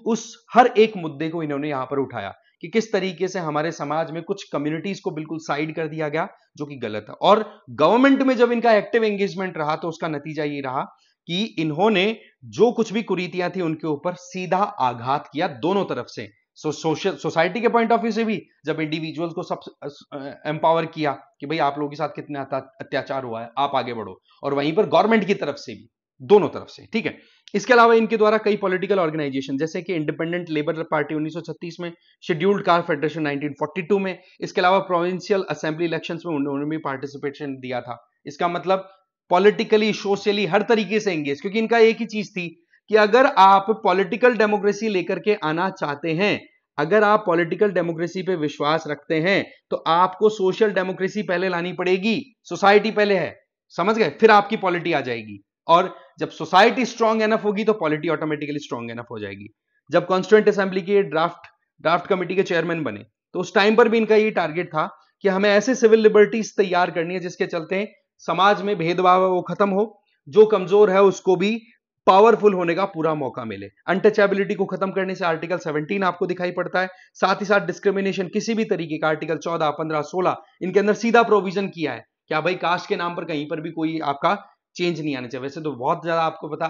उस हर एक मुद्दे को इन्होंने यहां पर उठाया कि किस तरीके से हमारे समाज में कुछ कम्युनिटीज को बिल्कुल साइड कर दिया गया, जो कि गलत है। और गवर्नमेंट में जब इनका एक्टिव एंगेजमेंट रहा तो उसका नतीजा ये रहा कि इन्होंने जो कुछ भी कुरीतियां थी उनके ऊपर सीधा आघात किया दोनों तरफ से। सोसाइटी के पॉइंट ऑफ व्यू से भी, जब इंडिविजुअल्स को सब एम्पावर किया कि भाई आप लोगों के साथ कितना अत्याचार हुआ है, आप आगे बढ़ो, और वहीं पर गवर्नमेंट की तरफ से भी, दोनों तरफ से, ठीक है। इसके अलावा इनके द्वारा कई पॉलिटिकल ऑर्गेनाइजेशन, जैसे कि इंडिपेंडेंट लेबर पार्टी 1936 में, शेड्यूल्ड कास्ट फेडरेशन 1942 में, इसके अलावा प्रोविंशियल असेंबली इलेक्शंस में उन्होंने भी पार्टिसिपेशन दिया था। इसका मतलब पॉलिटिकली, सोशली, हर तरीके से एंगेज, क्योंकि इनका एक ही चीज थी कि अगर आप पॉलिटिकल डेमोक्रेसी लेकर के आना चाहते हैं, अगर आप पॉलिटिकल डेमोक्रेसी पे विश्वास रखते हैं, तो आपको सोशल डेमोक्रेसी पहले लानी पड़ेगी। सोसाइटी पहले है, समझ गए, फिर आपकी पॉलिटी आ जाएगी। और जब सोसाइटी स्ट्रांग एनफ होगी तो पॉलिटी ऑटोमेटिकली स्ट्रांग एनफ हो जाएगी। जब कॉन्स्टिट्यूएंट असेंबली के ड्राफ्ट कमेटी के चेयरमैन बने, तो उस टाइम पर भी इनका ये टारगेट था कि हमें ऐसे सिविल लिबर्टीज तैयार करनी है जिसके चलते समाज में भेदभाव है वो खत्म हो, जो कमजोर है उसको भी पावरफुल होने का पूरा मौका मिले। अनटचेबिलिटी को खत्म करने से आर्टिकल 17 आपको दिखाई पड़ता है। साथ ही साथ डिस्क्रिमिनेशन किसी भी तरीके का, आर्टिकल 14, 15, 16 इनके अंदर सीधा प्रोविजन किया है क्या भाई कास्ट के नाम पर कहीं पर भी कोई आपका चेंज नहीं आना चाहिए। वैसे तो बहुत ज्यादा आपको पता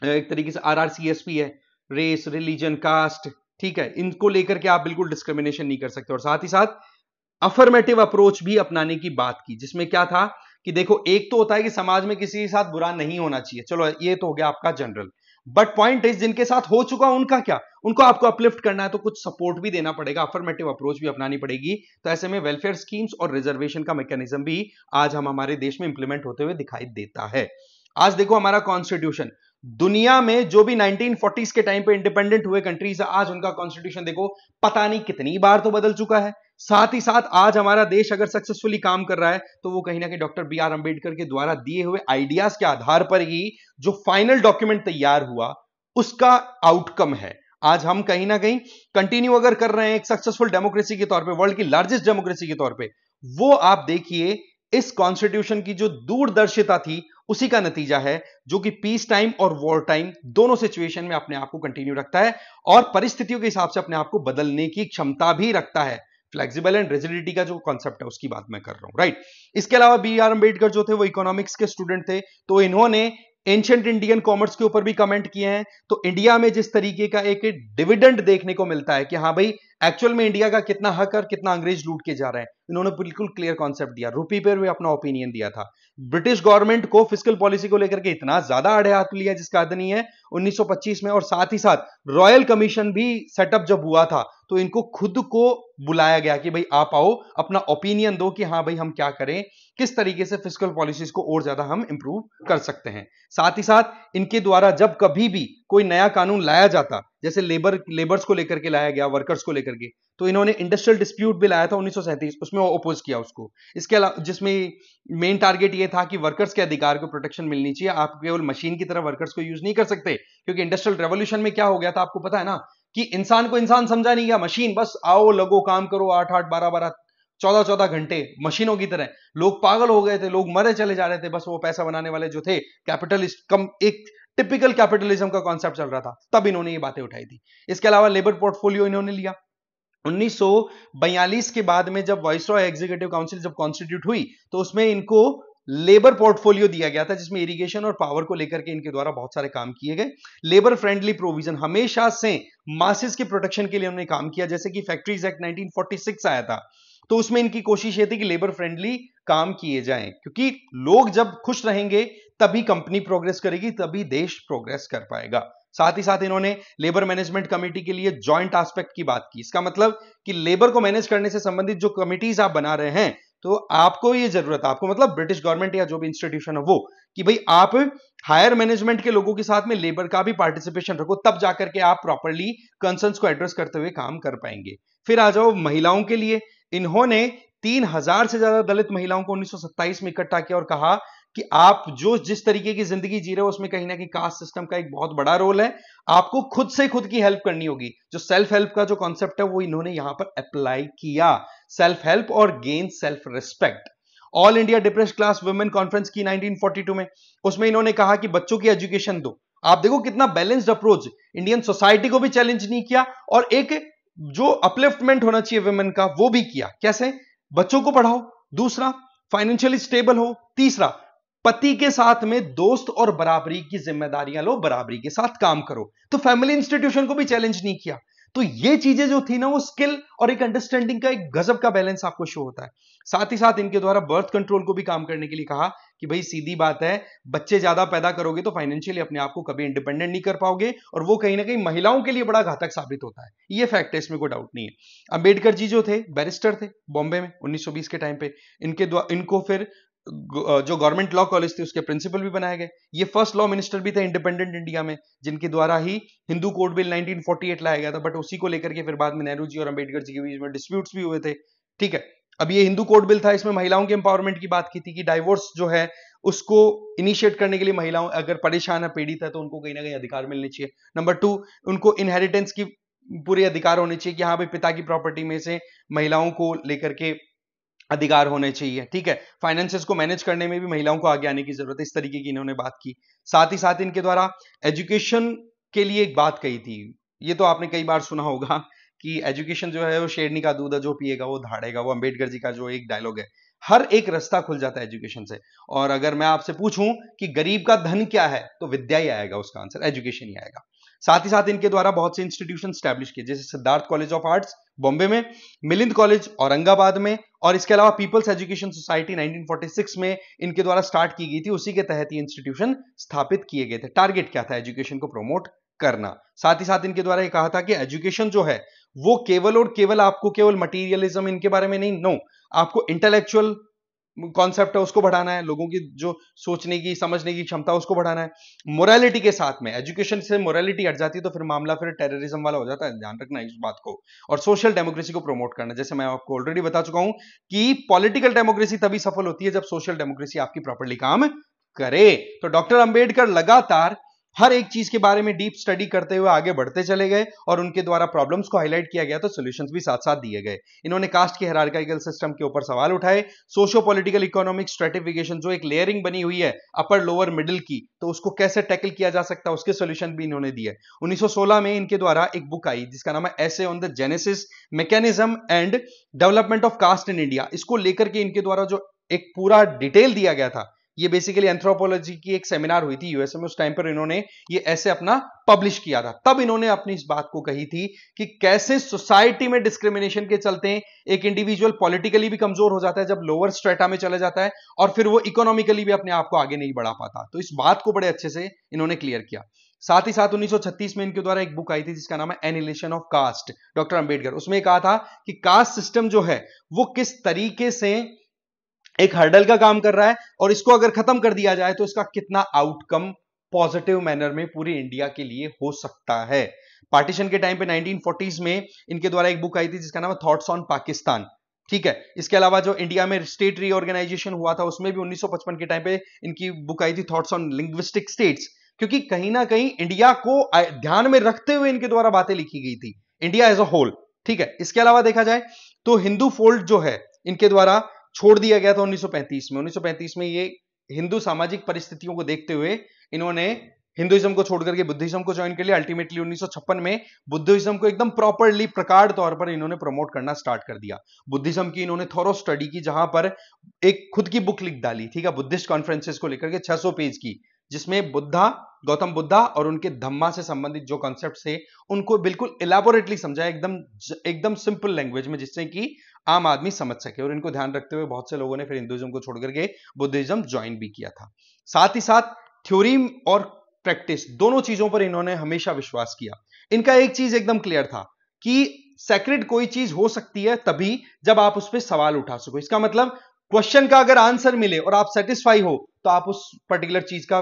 एक तरीके से RRCSP है, रेस, रिलीजन, कास्ट, ठीक है, इनको लेकर के आप बिल्कुल डिस्क्रिमिनेशन नहीं कर सकते। और साथ ही साथ अफर्मेटिव अप्रोच भी अपनाने की बात की, जिसमें क्या था कि देखो, एक तो होता है कि समाज में किसी के साथ बुरा नहीं होना चाहिए, चलो ये तो हो गया आपका जनरल, बट पॉइंट इज जिनके साथ हो चुका उनका क्या, उनको आपको अपलिफ्ट करना है तो कुछ सपोर्ट भी देना पड़ेगा, अफर्मेटिव अप्रोच भी अपनानी पड़ेगी। तो ऐसे में वेलफेयर स्कीम्स और रिजर्वेशन का मैकेनिज्म भी आज हमारे देश में इंप्लीमेंट होते हुए दिखाई देता है। आज देखो हमारा कॉन्स्टिट्यूशन, दुनिया में जो भी 1940s के टाइम पे इंडिपेंडेंट हुए कंट्रीज है, आज उनका कॉन्स्टिट्यूशन देखो पता नहीं कितनी बार तो बदल चुका है। साथ ही साथ आज हमारा देश अगर सक्सेसफुली काम कर रहा है तो वो कहीं ना कहीं डॉक्टर बी आर अंबेडकर के द्वारा दिए हुए आइडियाज के आधार पर ही जो फाइनल डॉक्यूमेंट तैयार हुआ उसका आउटकम है। आज हम कहीं ना कहीं कंटिन्यू अगर कर रहे हैं एक सक्सेसफुल डेमोक्रेसी के तौर पे, वर्ल्ड की लार्जेस्ट डेमोक्रेसी के तौर पे, वो आप देखिए इस कॉन्स्टिट्यूशन की जो दूरदर्शिता थी उसी का नतीजा है, जो कि पीस टाइम और वॉर टाइम दोनों सिचुएशन में अपने आप को कंटिन्यू रखता है और परिस्थितियों के हिसाब से अपने आप को बदलने की क्षमता भी रखता है। फ्लेक्सिबल एंड रिजिडिटी का जो कॉन्सेप्ट है उसकी बात मैं कर रहा हूं, राइट। इसके अलावा बी आर अंबेडकर जो थे वो इकोनॉमिक्स के स्टूडेंट थे, तो इन्होंने एंशिएंट इंडियन कॉमर्स के ऊपर भी कमेंट किए हैं। तो इंडिया में जिस तरीके का एक डिविडेंड देखने को मिलता है कि हाँ भाई एक्चुअल में इंडिया का कितना हक और कितना अंग्रेज लूट के जा रहे हैं, इन्होंने बिल्कुल क्लियर कॉन्सेप्ट दिया, रुपी पर भी अपना ओपिनियन दिया था। ब्रिटिश गवर्नमेंट को फिस्कल पॉलिसी को लेकर के इतना ज्यादा आड़े हाथ लिया जिसका हद नहीं है 1925 में। और साथ ही साथ रॉयल कमीशन भी सेटअप जब हुआ था तो इनको खुद को बुलाया गया कि भाई आप आओ अपना ओपिनियन दो कि हाँ भाई हम क्या करें, किस तरीके से फिस्कल पॉलिसीज को और ज्यादा हम इंप्रूव कर सकते हैं। साथ ही साथ इनके द्वारा जब कभी भी कोई नया कानून लाया जाता, जैसे लेबर्स को लेकर के लाया गया, वर्कर्स को लेकर के, तो इन्होंने इंडस्ट्रियल डिस्प्यूट भी लाया था 1937, उसमें अपोज किया उसको। इसके अलावा जिसमें मेन टारगेट ये था कि वर्कर्स के अधिकार को प्रोटेक्शन मिलनी चाहिए, आप केवल मशीन की तरह वर्कर्स को यूज नहीं कर सकते। क्योंकि इंडस्ट्रियल रेवोल्यूशन में क्या हो गया था आपको पता है ना, कि इंसान को इंसान समझा नहीं गया, मशीन बस आओ लगो काम करो, 8-8, 12-12, 14-14 घंटे मशीनों की तरह। लोग पागल हो गए थे, लोग मरे चले जा रहे थे, बस वो पैसा बनाने वाले जो थे कैपिटलिस्ट, कम एक टिपिकल कैपिटलिज्म का कॉन्सेप्ट चल रहा था, तब इन्होंने ये बातें उठाई थी। इसके अलावा लेबर पोर्टफोलियो इन्होंने लिया, 1942 के बाद में जब वाइसरॉय एग्जीक्यूटिव काउंसिल जब कॉन्स्टिट्यूट हुई तो उसमें इनको लेबर पोर्टफोलियो दिया गया था, जिसमें इरिगेशन और पावर को लेकर के इनके द्वारा बहुत सारे काम किए गए। लेबर फ्रेंडली प्रोविजन, हमेशा से मासेस के प्रोटेक्शन के लिए उन्होंने काम किया। जैसे कि फैक्ट्रीज एक्ट 1946 आया था, तो उसमें इनकी कोशिश ये थी कि लेबर फ्रेंडली काम किए जाएं, क्योंकि लोग जब खुश रहेंगे तभी कंपनी प्रोग्रेस करेगी, तभी देश प्रोग्रेस कर पाएगा। साथ ही साथ इन्होंने लेबर मैनेजमेंट कमेटी के लिए जॉइंट एस्पेक्ट की बात की। इसका मतलब कि लेबर को मैनेज करने से संबंधित जो कमिटीज आप बना रहे हैं, तो आपको ये जरूरत है, आपको मतलब ब्रिटिश गवर्नमेंट या जो भी इंस्टीट्यूशन है वो, कि भाई आप हायर मैनेजमेंट के लोगों के साथ में लेबर का भी पार्टिसिपेशन रखो, तब जाकर के आप प्रॉपर्ली कंसर्न्स को एड्रेस करते हुए काम कर पाएंगे। फिर आ जाओ महिलाओं के लिए। इन्होंने 3000 से ज्यादा दलित महिलाओं को 1927 में इकट्ठा किया और कहा कि आप जो जिस तरीके की जिंदगी जी रहे हो उसमें कहीं ना कहीं कास्ट सिस्टम का एक बहुत बड़ा रोल है, आपको खुद से खुद की हेल्प करनी होगी। जो सेल्फ हेल्प का जो कॉन्सेप्ट है वो इन्होंने यहां पर अप्लाई किया, सेल्फ हेल्प और gain self respect. All India depressed class women conference की 1942 में, उसमें इन्होंने कहा कि बच्चों की एजुकेशन दो। आप देखो कितना बैलेंस्ड अप्रोच, इंडियन सोसाइटी को भी चैलेंज नहीं किया और एक जो अपलिफ्टमेंट होना चाहिए वुमेन का वो भी किया। कैसे? बच्चों को पढ़ाओ, दूसरा फाइनेंशियली स्टेबल हो, तीसरा पति के साथ में दोस्त और बराबरी की जिम्मेदारियां लो, बराबरी के साथ काम करो। तो फैमिली इंस्टीट्यूशन को भी चैलेंज नहीं किया। तो ये चीजें जो थी ना, वो स्किल और एक अंडरस्टैंडिंग का एक गजब का बैलेंस आपको शो होता है। साथ ही साथ इनके द्वारा बर्थ कंट्रोल को भी काम करने के लिए कहा कि भाई सीधी बात है, बच्चे ज्यादा पैदा करोगे तो फाइनेंशियली अपने आप को कभी इंडिपेंडेंट नहीं कर पाओगे, और वो कहीं ना कहीं महिलाओं के लिए बड़ा घातक साबित होता है। ये फैक्ट है, इसमें कोई डाउट नहीं है। अंबेडकर जी जो थे बैरिस्टर थे बॉम्बे में 1920 के टाइम पे। इनको फिर जो गवर्नमेंट लॉ कॉलेज थी उसके प्रिंसिपल भी बनाए गए। ये फर्स्ट लॉ मिनिस्टर भी थे इंडिपेंडेंट इंडिया में, जिनके द्वारा ही हिंदू कोड बिल 1948 लाया गया था। बट उसी को लेकर के फिर बाद में नेहरू जी और अंबेडकर जी के बीच में डिस्प्यूट्स भी हुए थे। ठीक है, अब ये हिंदू कोड बिल था, इसमें महिलाओं के एम्पावरमेंट की बात की थी कि डाइवोर्स जो है उसको इनिशिएट करने के लिए महिलाओं अगर परेशान है, पीड़ित है, तो उनको कहीं ना कहीं अधिकार मिलने चाहिए। नंबर 2, उनको इनहेरिटेंस की पूरे अधिकार होने चाहिए कि हाँ भाई पिता की प्रॉपर्टी में से महिलाओं को लेकर के अधिकार होने चाहिए। ठीक है, फाइनेंसेस को मैनेज करने में भी महिलाओं को आगे आने की जरूरत है, इस तरीके की इन्होंने बात की। साथ ही साथ इनके द्वारा एजुकेशन के लिए एक बात कही थी। ये तो आपने कई बार सुना होगा कि एजुकेशन जो है वो शेरनी का दूध है, जो पिएगा वो धाड़ेगा। वो अंबेडकर जी का जो एक डायलॉग है, हर एक रास्ता खुल जाता है एजुकेशन से। और अगर मैं आपसे पूछूं कि गरीब का धन क्या है, तो विद्या ही आएगा, उसका आंसर एजुकेशन ही आएगा। साथ ही साथ इनके द्वारा बहुत से इंस्टीट्यूशन स्टैब्लिश किए, जैसे Siddharth college of arts Bombay में, मिलिंद कॉलेज औरंगाबाद में, और इसके अलावा पीपल्स एजुकेशन सोसाइटी 1946 में इनके द्वारा स्टार्ट की गई थी। उसी के तहत ये इंस्टीट्यूशन स्थापित किए गए थे। टारगेट क्या था? एजुकेशन को प्रमोट करना। साथ ही साथ इनके द्वारा ये कहा था कि एजुकेशन जो है वो केवल और केवल आपको केवल मटीरियलिज्म इनके बारे में नहीं, नो, आपको इंटेलेक्चुअल कॉन्सेप्ट है उसको बढ़ाना है, लोगों की जो सोचने की समझने की क्षमता उसको बढ़ाना है। मोरालिटी के साथ में, एजुकेशन से मोरालिटी हट जाती है तो फिर मामला फिर टेररिज्म वाला हो जाता है, ध्यान रखना इस बात को। और सोशल डेमोक्रेसी को प्रमोट करना, जैसे मैं आपको ऑलरेडी बता चुका हूं कि पॉलिटिकल डेमोक्रेसी तभी सफल होती है जब सोशल डेमोक्रेसी आपकी प्रॉपर्ली काम करे। तो डॉक्टर अंबेडकर लगातार हर एक चीज के बारे में डीप स्टडी करते हुए आगे बढ़ते चले गए, और उनके द्वारा प्रॉब्लम्स को हाईलाइट किया गया तो सॉल्यूशंस भी साथ साथ दिए गए। इन्होंने कास्ट के हायरार्किकल सिस्टम के ऊपर सवाल उठाए, सोशो पॉलिटिकल इकोनॉमिक स्ट्रेटिफिकेशन, जो एक लेयरिंग बनी हुई है अपर लोअर मिडिल की, तो उसको कैसे टैकल किया जा सकता है, उसके सॉल्यूशन भी इन्होंने दिए। 1916 में इनके द्वारा एक बुक आई जिसका नाम है essay on the genesis, mechanism and development of caste in India. इसको लेकर के इनके द्वारा जो एक पूरा डिटेल दिया गया था, ये बेसिकली एंथ्रोपोलॉजी की एक सेमिनार हुई थी यूएसए में, उस टाइम पर इन्होंने ये ऐसे अपना पब्लिश किया था। तब इन्होंने अपनी इस बात को कही थी कि कैसे सोसाइटी में डिस्क्रिमिनेशन के चलते एक इंडिविजुअल पॉलिटिकली भी कमजोर हो जाता है जब लोअर स्ट्रेटा में चला जाता है, और फिर वो इकोनॉमिकली भी अपने आप को आगे नहीं बढ़ा पाता। तो इस बात को बड़े अच्छे से इन्होंने क्लियर किया। साथ ही साथ 1936 में इनके द्वारा एक बुक आई थी जिसका नाम है annihilation of caste, doctor Ambedkar. उसमें कहा था कि कास्ट सिस्टम जो है वो किस तरीके से एक हर्डल का काम कर रहा है, और इसको अगर खत्म कर दिया जाए तो इसका कितना आउटकम पॉजिटिव मैनर में पूरी इंडिया के लिए हो सकता है। पार्टीशन के टाइम पे 1940s में इनके द्वारा एक बुक आई थी जिसका नाम है थॉट्स ऑन पाकिस्तान। ठीक है, इसके अलावा जो इंडिया में स्टेट रीऑर्गेनाइजेशन हुआ था उसमें भी 1955 के टाइम पे इनकी बुक आई थी थॉट्स ऑन लिंग्विस्टिक स्टेट्स, क्योंकि कहीं ना कहीं इंडिया को ध्यान में रखते हुए इनके द्वारा बातें लिखी गई थी, इंडिया एज अ होल। ठीक है, इसके अलावा देखा जाए तो हिंदू फोल्ड जो है इनके द्वारा छोड़ दिया गया था 1935 में। 1935 में ये हिंदू सामाजिक परिस्थितियों को देखते हुए इन्होंने हिंदुइज्म को छोड़ करके बुद्धिज्म को ज्वाइन कर लिया। अल्टीमेटली 1956 में बुद्धिज्म को एकदम प्रॉपरली प्रकार तौर पर इन्होंने प्रमोट करना स्टार्ट कर दिया। बुद्धिज्म की इन्होंने थोरो स्टडी की, जहां पर एक खुद की बुक लिख डाली, ठीक है, बुद्धिस्ट कॉन्फ्रेंसेस को लेकर के 600 पेज की, जिसमें गौतम बुद्धा और उनके धम्मा से संबंधित जो कॉन्सेप्ट थे उनको बिल्कुल इलेबोरेटली समझाया, एकदम सिंपल लैंग्वेज में, जिससे कि आम आदमी समझ सके। और इनको ध्यान रखते हुए बहुत से लोगों ने फिर हिंदुइज्म को छोड़ करके बुद्धिज्म ज्वाइन भी किया था। साथ ही साथ थ्योरी और प्रैक्टिस दोनों चीजों पर इन्होंने हमेशा विश्वास किया। इनका एक चीज एकदम क्लियर था कि सेक्रेड कोई चीज हो सकती है तभी जब आप उस पर सवाल उठा सको। इसका मतलब क्वेश्चन का अगर आंसर मिले और आप सेटिस्फाई हो तो आप उस पर्टिकुलर चीज का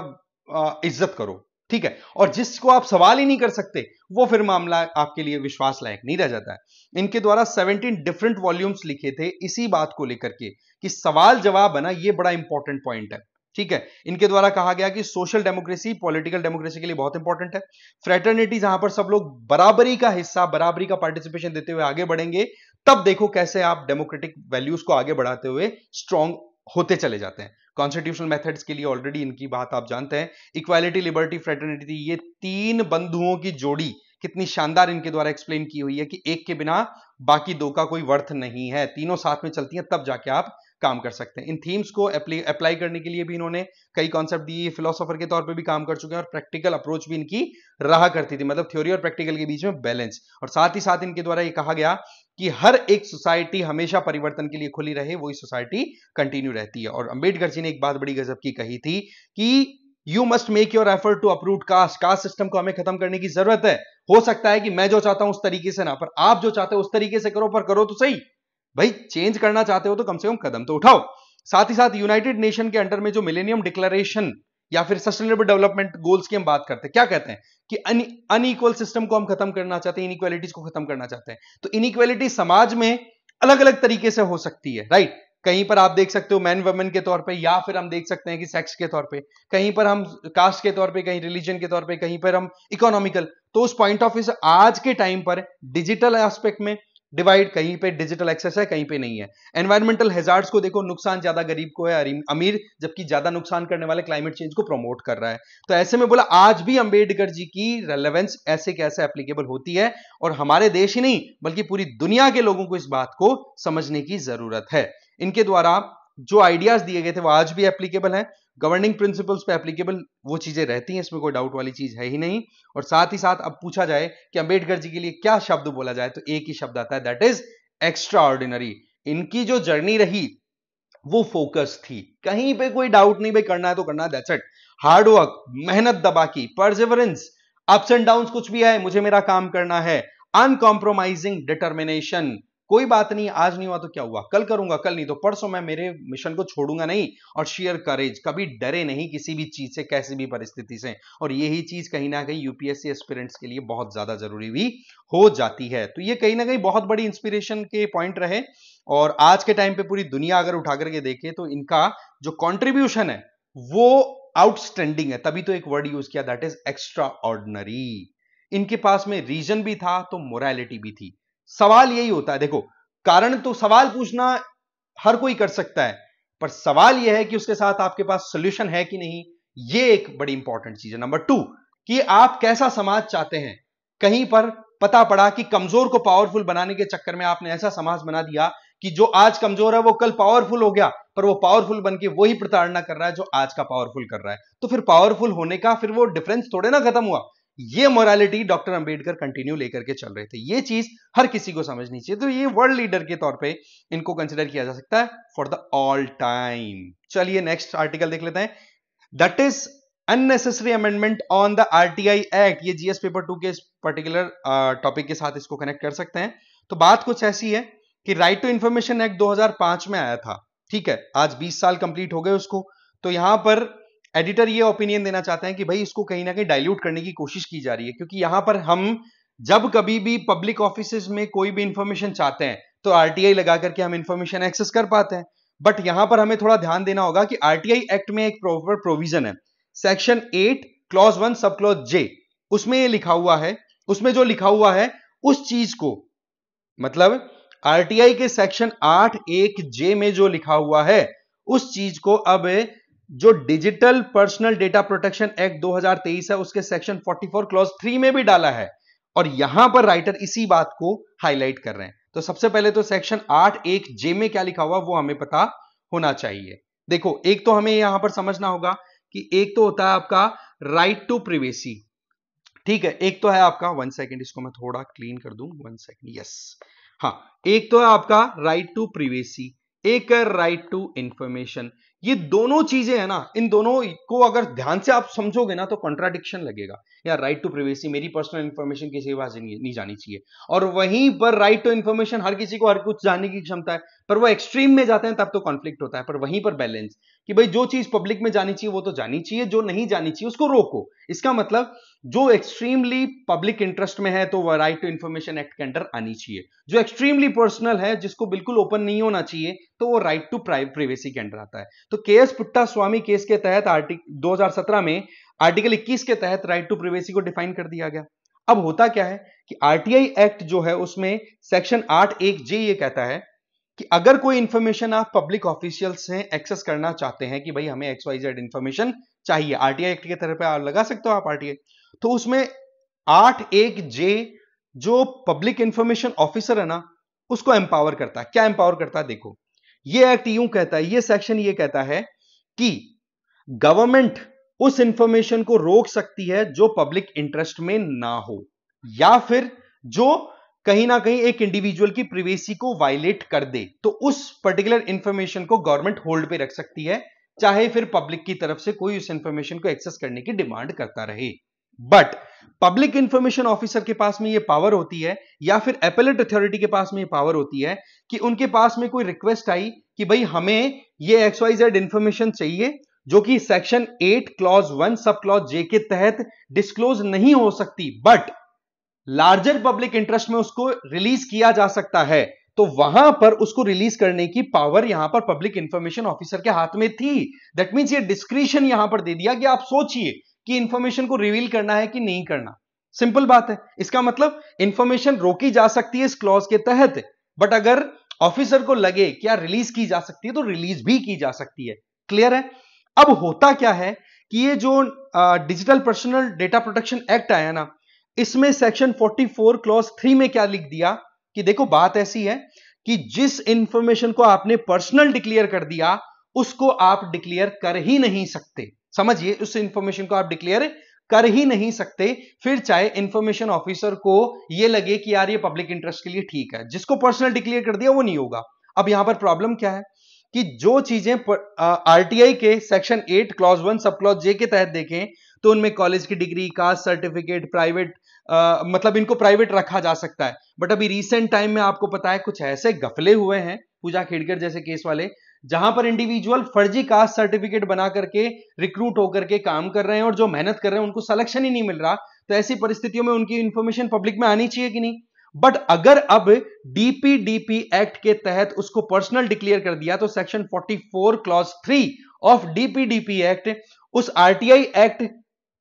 इज्जत करो, ठीक है। और जिसको आप सवाल ही नहीं कर सकते वो फिर मामला आपके लिए विश्वास लायक नहीं रह जाता है। इनके द्वारा 17 डिफरेंट वॉल्यूम्स लिखे थे इसी बात को लेकर के कि सवाल जवाब है ना, ये बड़ा इंपॉर्टेंट पॉइंट है, ठीक है। इनके द्वारा कहा गया कि सोशल डेमोक्रेसी पॉलिटिकल डेमोक्रेसी के लिए बहुत इंपॉर्टेंट है। फ्रेटर्निटी, जहां पर सब लोग बराबरी का हिस्सा, बराबरी का पार्टिसिपेशन देते हुए आगे बढ़ेंगे, तब देखो कैसे आप डेमोक्रेटिक वैल्यूज को आगे बढ़ाते हुए स्ट्रांग होते चले जाते हैं। कॉन्स्टिट्यूशनल मेथड्स के लिए ऑलरेडी इनकी बात आप जानते हैं। इक्वालिटी, लिबर्टी, फ्रेटर्निटी, ये तीन बंधुओं की जोड़ी कितनी शानदार इनके द्वारा एक्सप्लेन की हुई है कि एक के बिना बाकी दो का कोई वर्थ नहीं है, तीनों साथ में चलती हैं तब जाके आप काम कर सकते हैं। इन थीम्स को अप्लाई करने के लिए भी इन्होंने कई कॉन्सेप्ट दिए, फिलोसोफर के तौर पे भी काम कर चुके हैं और प्रैक्टिकल अप्रोच भी इनकी रहा करती थी, मतलब थ्योरी और प्रैक्टिकल के बीच में बैलेंस। और साथ ही साथ इनके द्वारा ये कहा गया कि हर एक सोसाइटी हमेशा परिवर्तन के लिए खुली रहे, वही सोसाइटी कंटिन्यू रहती है। और अंबेडकर जी ने एक बात बड़ी गजब की कही थी कि you must make your effort to uproot caste system को हमें खत्म करने की जरूरत है। हो सकता है कि मैं जो चाहता हूं उस तरीके से ना, पर आप जो चाहते हो उस तरीके से करो, पर करो तो सही भाई। चेंज करना चाहते हो तो कम से कम कदम तो उठाओ। साथ ही साथ यूनाइटेड नेशन के अंडर में जो मिलेनियम डिक्लेरेशन या फिर सस्टेनेबल डेवलपमेंट गोल्स की हम बात करते हैं, क्या कहते हैं कि अनइक्वल सिस्टम को हम खत्म करना चाहते हैं, इनइक्वालिटीज को खत्म करना चाहते हैं। तो इनइक्वालिटी समाज में अलग अलग तरीके से हो सकती है, राइट। कहीं पर आप देख सकते हो मैन वुमेन के तौर पे, या फिर हम देख सकते हैं कि सेक्स के तौर पे, कहीं पर हम कास्ट के तौर पे, कहीं रिलीजन के तौर पे, कहीं पर हम इकोनॉमिकल। तो उस पॉइंट ऑफ व्यू से आज के टाइम पर डिजिटल एस्पेक्ट में डिवाइड, कहीं पे डिजिटल एक्सेस है, कहीं पे नहीं है। एनवायरमेंटल हैजार्ड्स को देखो, नुकसान ज्यादा गरीब को है अमीर, जबकि ज्यादा नुकसान करने वाले क्लाइमेट चेंज को प्रमोट कर रहा है। तो ऐसे में बोला आज भी अंबेडकर जी की रेलेवेंस ऐसे कैसे एप्लीकेबल होती है, और हमारे देश ही नहीं बल्कि पूरी दुनिया के लोगों को इस बात को समझने की जरूरत है। इनके द्वारा जो आइडियाज दिए गए थे वो आज भी एप्लीकेबल है। गवर्निंग प्रिंसिपल्स पे एप्लीकेबल वो चीजें रहती हैं, इसमें कोई डाउट वाली चीज है ही नहीं। और साथ ही साथ अब पूछा जाए कि अंबेडकर जी के लिए क्या शब्द बोला जाए, तो एक ही शब्द आता है, दैट इज एक्स्ट्रा ऑर्डिनरी। इनकी जो जर्नी रही वो फोकस थी, कहीं पे कोई डाउट नहीं, भाई करना है तो करना है, दैट्स इट। हार्ड वर्क, मेहनत दबा की, परसेवरेंस, अप्स एंड डाउन्स कुछ भी आए, मुझे मेरा काम करना है, अनकॉम्प्रोमाइजिंग डिटर्मिनेशन, कोई बात नहीं, आज नहीं हुआ तो क्या हुआ, कल करूंगा, कल नहीं तो परसों मैं मेरे मिशन को छोड़ूंगा नहीं। और शेयर करेज, कभी डरे नहीं किसी भी चीज से, कैसी भी परिस्थिति से। और यही चीज कहीं ना कहीं यूपीएससी एस्पिरेंट्स के लिए बहुत ज्यादा जरूरी भी हो जाती है। तो ये कहीं ना कहीं बहुत बड़ी इंस्पिरेशन के पॉइंट रहे। और आज के टाइम पे पूरी दुनिया अगर उठा करके देखे तो इनका जो कॉन्ट्रीब्यूशन है वो आउटस्टैंडिंग है। तभी तो एक वर्ड यूज किया, दैट इज एक्स्ट्रा ऑर्डिनरी। इनके पास में रीजन भी था तो मोरालिटी भी थी। सवाल यही होता है, देखो कारण तो सवाल पूछना हर कोई कर सकता है, पर सवाल यह है कि उसके साथ आपके पास सोल्यूशन है कि नहीं, ये एक बड़ी इंपॉर्टेंट चीज है। नंबर 2 कि आप कैसा समाज चाहते हैं। कहीं पर पता पड़ा कि कमजोर को पावरफुल बनाने के चक्कर में आपने ऐसा समाज बना दिया कि जो आज कमजोर है वो कल पावरफुल हो गया, पर वो पावरफुल बन के वही प्रताड़ना कर रहा है जो आज का पावरफुल कर रहा है। तो फिर पावरफुल होने का फिर वो डिफरेंस थोड़े ना खत्म हुआ। ये मोरालिटी डॉक्टर अंबेडकर कंटिन्यू लेकर के चल रहे थे। ये चीज हर किसी को समझनी चाहिए। तो ये वर्ल्ड लीडर के तौर पे इनको कंसिडर किया जा सकता है फॉर द ऑल टाइम। चलिए नेक्स्ट आर्टिकल देख लेते हैं, that is unnecessary amendment on the RTI act. ये जीएस पेपर 2 के पर्टिकुलर टॉपिक के साथ इसको कनेक्ट कर सकते हैं। तो बात कुछ ऐसी है कि राइट टू इंफॉर्मेशन एक्ट 2005 में आया था, ठीक है, आज 20 साल कंप्लीट हो गए उसको। तो यहां पर एडिटर ये ओपिनियन देना चाहते हैं कि भाई इसको कहीं ना कहीं डाइल्यूट करने की कोशिश की जा रही है, क्योंकि यहां पर हम जब कभी भी पब्लिक ऑफिसेज में कोई भी इंफॉर्मेशन चाहते हैं तो आरटीआई लगा करके हम इंफॉर्मेशन एक्सेस कर पाते हैं। बट यहां पर हमें थोड़ा ध्यान देना होगा कि आरटीआई एक्ट में एक प्रॉपर प्रोविजन है, सेक्शन 8 क्लॉज 1 सब क्लॉज जे, उसमें ये लिखा हुआ है, उसमें जो लिखा हुआ है उस चीज को, मतलब आरटीआई के सेक्शन 8(1) जे में जो लिखा हुआ है उस चीज को अब जो digital personal data protection act 2023 है उसके सेक्शन 44 क्लॉज 3 में भी डाला है, और यहां पर राइटर इसी बात को हाईलाइट कर रहे हैं। तो सबसे पहले तो सेक्शन 8(1)(j) में क्या लिखा हुआ वो हमें पता होना चाहिए। देखो, एक तो हमें यहां पर समझना होगा कि एक तो होता है आपका राइट टू प्रिवेसी, ठीक है, एक तो है आपका, 1 सेकेंड इसको मैं थोड़ा क्लीन कर दूं, 1 सेकेंड, यस, हाँ, एक तो है आपका राइट टू प्रिवेसी, एक है राइट टू इंफॉर्मेशन। ये दोनों चीजें है ना, इन दोनों को अगर ध्यान से आप समझोगे ना तो कॉन्ट्राडिक्शन लगेगा। यार राइट टू प्रिवेसी, मेरी पर्सनल इंफॉर्मेशन किसी के पास नहीं जानी चाहिए, और वहीं पर राइट टू इंफॉर्मेशन, हर किसी को हर कुछ जानने की क्षमता है, पर वो एक्सट्रीम में जाते हैं तब तो कॉन्फ्लिक्ट होता है। पर वहीं पर बैलेंस कि भाई जो चीज पब्लिक में जानी चाहिए वो तो जानी चाहिए, जो नहीं जानी चाहिए उसको रोको। इसका मतलब जो एक्सट्रीमली पब्लिक इंटरेस्ट में है तो वह राइट टू इंफॉर्मेशन एक्ट के अंडर आनी चाहिए, जो एक्सट्रीमली पर्सनल है जिसको बिल्कुल ओपन नहीं होना चाहिए तो वो राइट टू प्राइवेसी के अंडर आता है। तो केएस पुट्टास्वामी केस के तहत 2017 में आर्टिकल 21 के तहत राइट टू प्राइवेसी को डिफाइन कर दिया गया। अब होता क्या है कि आरटीआई एक्ट जो है उसमें सेक्शन 8(1)(j) ये कहता है कि अगर कोई इंफॉर्मेशन आप पब्लिक ऑफिशियल से एक्सेस करना चाहते हैं कि भाई हमें XYZ इंफॉर्मेशन चाहिए, आरटीआई एक्ट के तरफ पे लगा सकते हो आप आरटीआई, तो उसमें 8(1)(j) जो पब्लिक इंफॉर्मेशन ऑफिसर है ना उसको एम्पावर करता है। क्या एम्पावर करता है? देखो, ये एक्ट यूं कहता है, ये सेक्शन ये कहता है कि गवर्नमेंट उस इंफॉर्मेशन को रोक सकती है जो पब्लिक इंटरेस्ट में ना हो, या फिर जो कहीं ना कहीं एक इंडिविजुअल की प्राइवेसी को वायलेट कर दे, तो उस पर्टिकुलर इंफॉर्मेशन को गवर्नमेंट होल्ड पे रख सकती है, चाहे फिर पब्लिक की तरफ से कोई उस इंफॉर्मेशन को एक्सेस करने की डिमांड करता रहे। बट पब्लिक इंफॉर्मेशन ऑफिसर के पास में यह पावर होती है, या फिर एपेलेट अथॉरिटी के पास में यह पावर होती है कि उनके पास में कोई रिक्वेस्ट आई कि भाई हमें ये XYZ इंफॉर्मेशन चाहिए जो कि section 8 clause 1 sub clause J के तहत डिस्क्लोज नहीं हो सकती, बट लार्जर पब्लिक इंटरेस्ट में उसको रिलीज किया जा सकता है, तो वहां पर उसको रिलीज करने की पावर यहां पर पब्लिक इंफॉर्मेशन ऑफिसर के हाथ में थी। दैट मींस ये डिस्क्रिशन यहां पर दे दिया कि आप सोचिए कि इंफॉर्मेशन को रिवील करना है कि नहीं करना। सिंपल बात है। इसका मतलब इंफॉर्मेशन रोकी जा सकती है इस क्लॉज के तहत, बट अगर ऑफिसर को लगे कि यार रिलीज की जा सकती है तो रिलीज भी की जा सकती है। क्लियर है? अब होता क्या है कि ये जो digital personal data protection act आया ना, इसमें सेक्शन 44 क्लॉज 3 में क्या लिख दिया कि देखो बात ऐसी है कि जिस इंफॉर्मेशन को आपने पर्सनल डिक्लेयर कर दिया उसको आप डिक्लेयर कर ही नहीं सकते। समझिए, उस इंफॉर्मेशन को आप डिक्लेयर कर ही नहीं सकते, फिर चाहे इंफॉर्मेशन ऑफिसर को यह लगे कि यार ये पब्लिक इंटरेस्ट के लिए ठीक है। जिसको पर्सनल डिक्लेयर कर दिया वो नहीं होगा। अब यहां पर प्रॉब्लम क्या है कि जो चीजें आरटीआई के section 8 clause 1 sub clause J के तहत देखें तो उनमें कॉलेज की डिग्री, कास्ट सर्टिफिकेट, प्राइवेट, मतलब इनको प्राइवेट रखा जा सकता है। बट अभी रिसेंट टाइम में आपको पता है कुछ ऐसे गफले हुए हैं, पूजा खेड़कर जैसे केस वाले, जहां पर इंडिविजुअल फर्जी कास्ट सर्टिफिकेट बना करके रिक्रूट होकर के काम कर रहे हैं और जो मेहनत कर रहे हैं उनको सिलेक्शन ही नहीं मिल रहा। तो ऐसी परिस्थितियों में उनकी इंफॉर्मेशन पब्लिक में आनी चाहिए कि नहीं? बट अगर अब डीपीडीपी एक्ट के तहत उसको पर्सनल डिक्लेयर कर दिया तो section 44 clause 3 of DPDP act उस आरटीआई एक्ट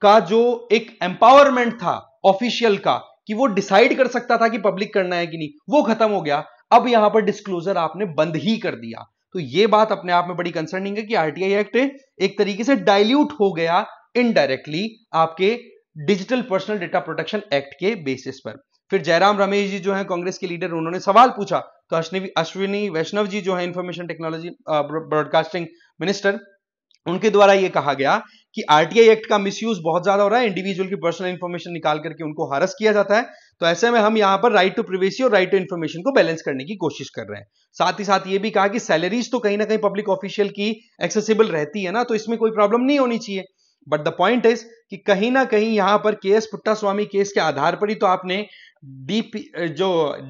का जो एक एम्पावरमेंट था ऑफिशियल का कि वो डिसाइड कर सकता था कि पब्लिक करना है कि नहीं, वो खत्म हो गया। अब यहां पर डिस्क्लोजर आपने बंद ही कर दिया। तो ये बात अपने आप में बड़ी कंसर्निंग है कि आरटीआई एक्ट एक तरीके से डाइल्यूट हो गया इनडायरेक्टली आपके digital personal data protection act के बेसिस पर। फिर जयराम रमेश जी जो हैं कांग्रेस के लीडर, उन्होंने सवाल पूछा तो अश्विनी वैष्णव जी जो है इंफॉर्मेशन टेक्नोलॉजी ब्रॉडकास्टिंग मिनिस्टर, उनके द्वारा यह कहा गया कि आरटीआई एक्ट का मिसयूज बहुत ज्यादा हो रहा है, इंडिविजुअल की पर्सनल इंफॉर्मेशन निकाल करके उनको हरस किया जाता है। तो ऐसे में हम यहां पर राइट टू प्राइवेसी और राइट टू इंफॉर्मेशन को बैलेंस करने की कोशिश कर रहे हैं। साथ ही साथ ये भी कहा कि सैलरीज तो कहीं ना कहीं पब्लिक ऑफिशियल की एक्सेसिबल रहती है ना, तो इसमें कोई प्रॉब्लम नहीं होनी चाहिए। बट द पॉइंट इज कि कहीं ना कहीं यहां पर केएस पुट्टास्वामी केस के आधार पर ही तो आपने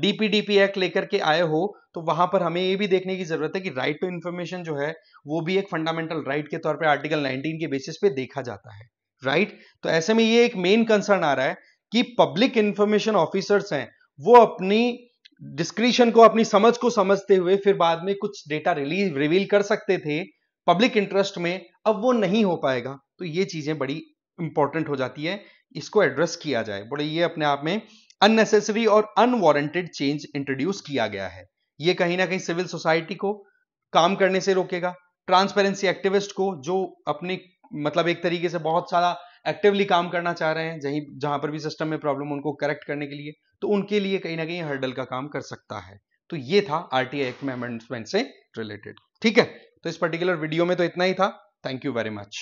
डीपीडीपी एक्ट लेकर के आए हो, तो वहां पर हमें ये भी देखने की जरूरत है कि राइट टू इंफॉर्मेशन जो है वो भी एक फंडामेंटल राइट के तौर पे आर्टिकल 19 के बेसिस पे देखा जाता है, राइट? तो ऐसे में ये एक मेन कंसर्न आ रहा है कि पब्लिक इंफॉर्मेशन ऑफिसर्स हैं वो अपनी डिस्क्रिशन को, अपनी समझ को समझते हुए फिर बाद में कुछ डेटा रिवील कर सकते थे पब्लिक इंटरेस्ट में, अब वो नहीं हो पाएगा। तो ये चीजें बड़ी इंपॉर्टेंट हो जाती है, इसको एड्रेस किया जाए। बड़े ये अपने आप में अननेसेसरी और अनवारंटेड चेंज इंट्रोड्यूस किया गया है। ये कहीं ना कहीं सिविल सोसाइटी को काम करने से रोकेगा, ट्रांसपेरेंसी एक्टिविस्ट को, जो अपनी मतलब एक तरीके से बहुत सारा एक्टिवली काम करना चाह रहे हैं, जहां पर भी सिस्टम में प्रॉब्लम उनको करेक्ट करने के लिए, तो उनके लिए कहीं ना कहीं हर्डल का काम कर सकता है। तो ये था आरटीआई एक्ट में अमेंडमेंट से रिलेटेड। ठीक है, तो इस पर्टिकुलर वीडियो में तो इतना ही था। Thank you very much.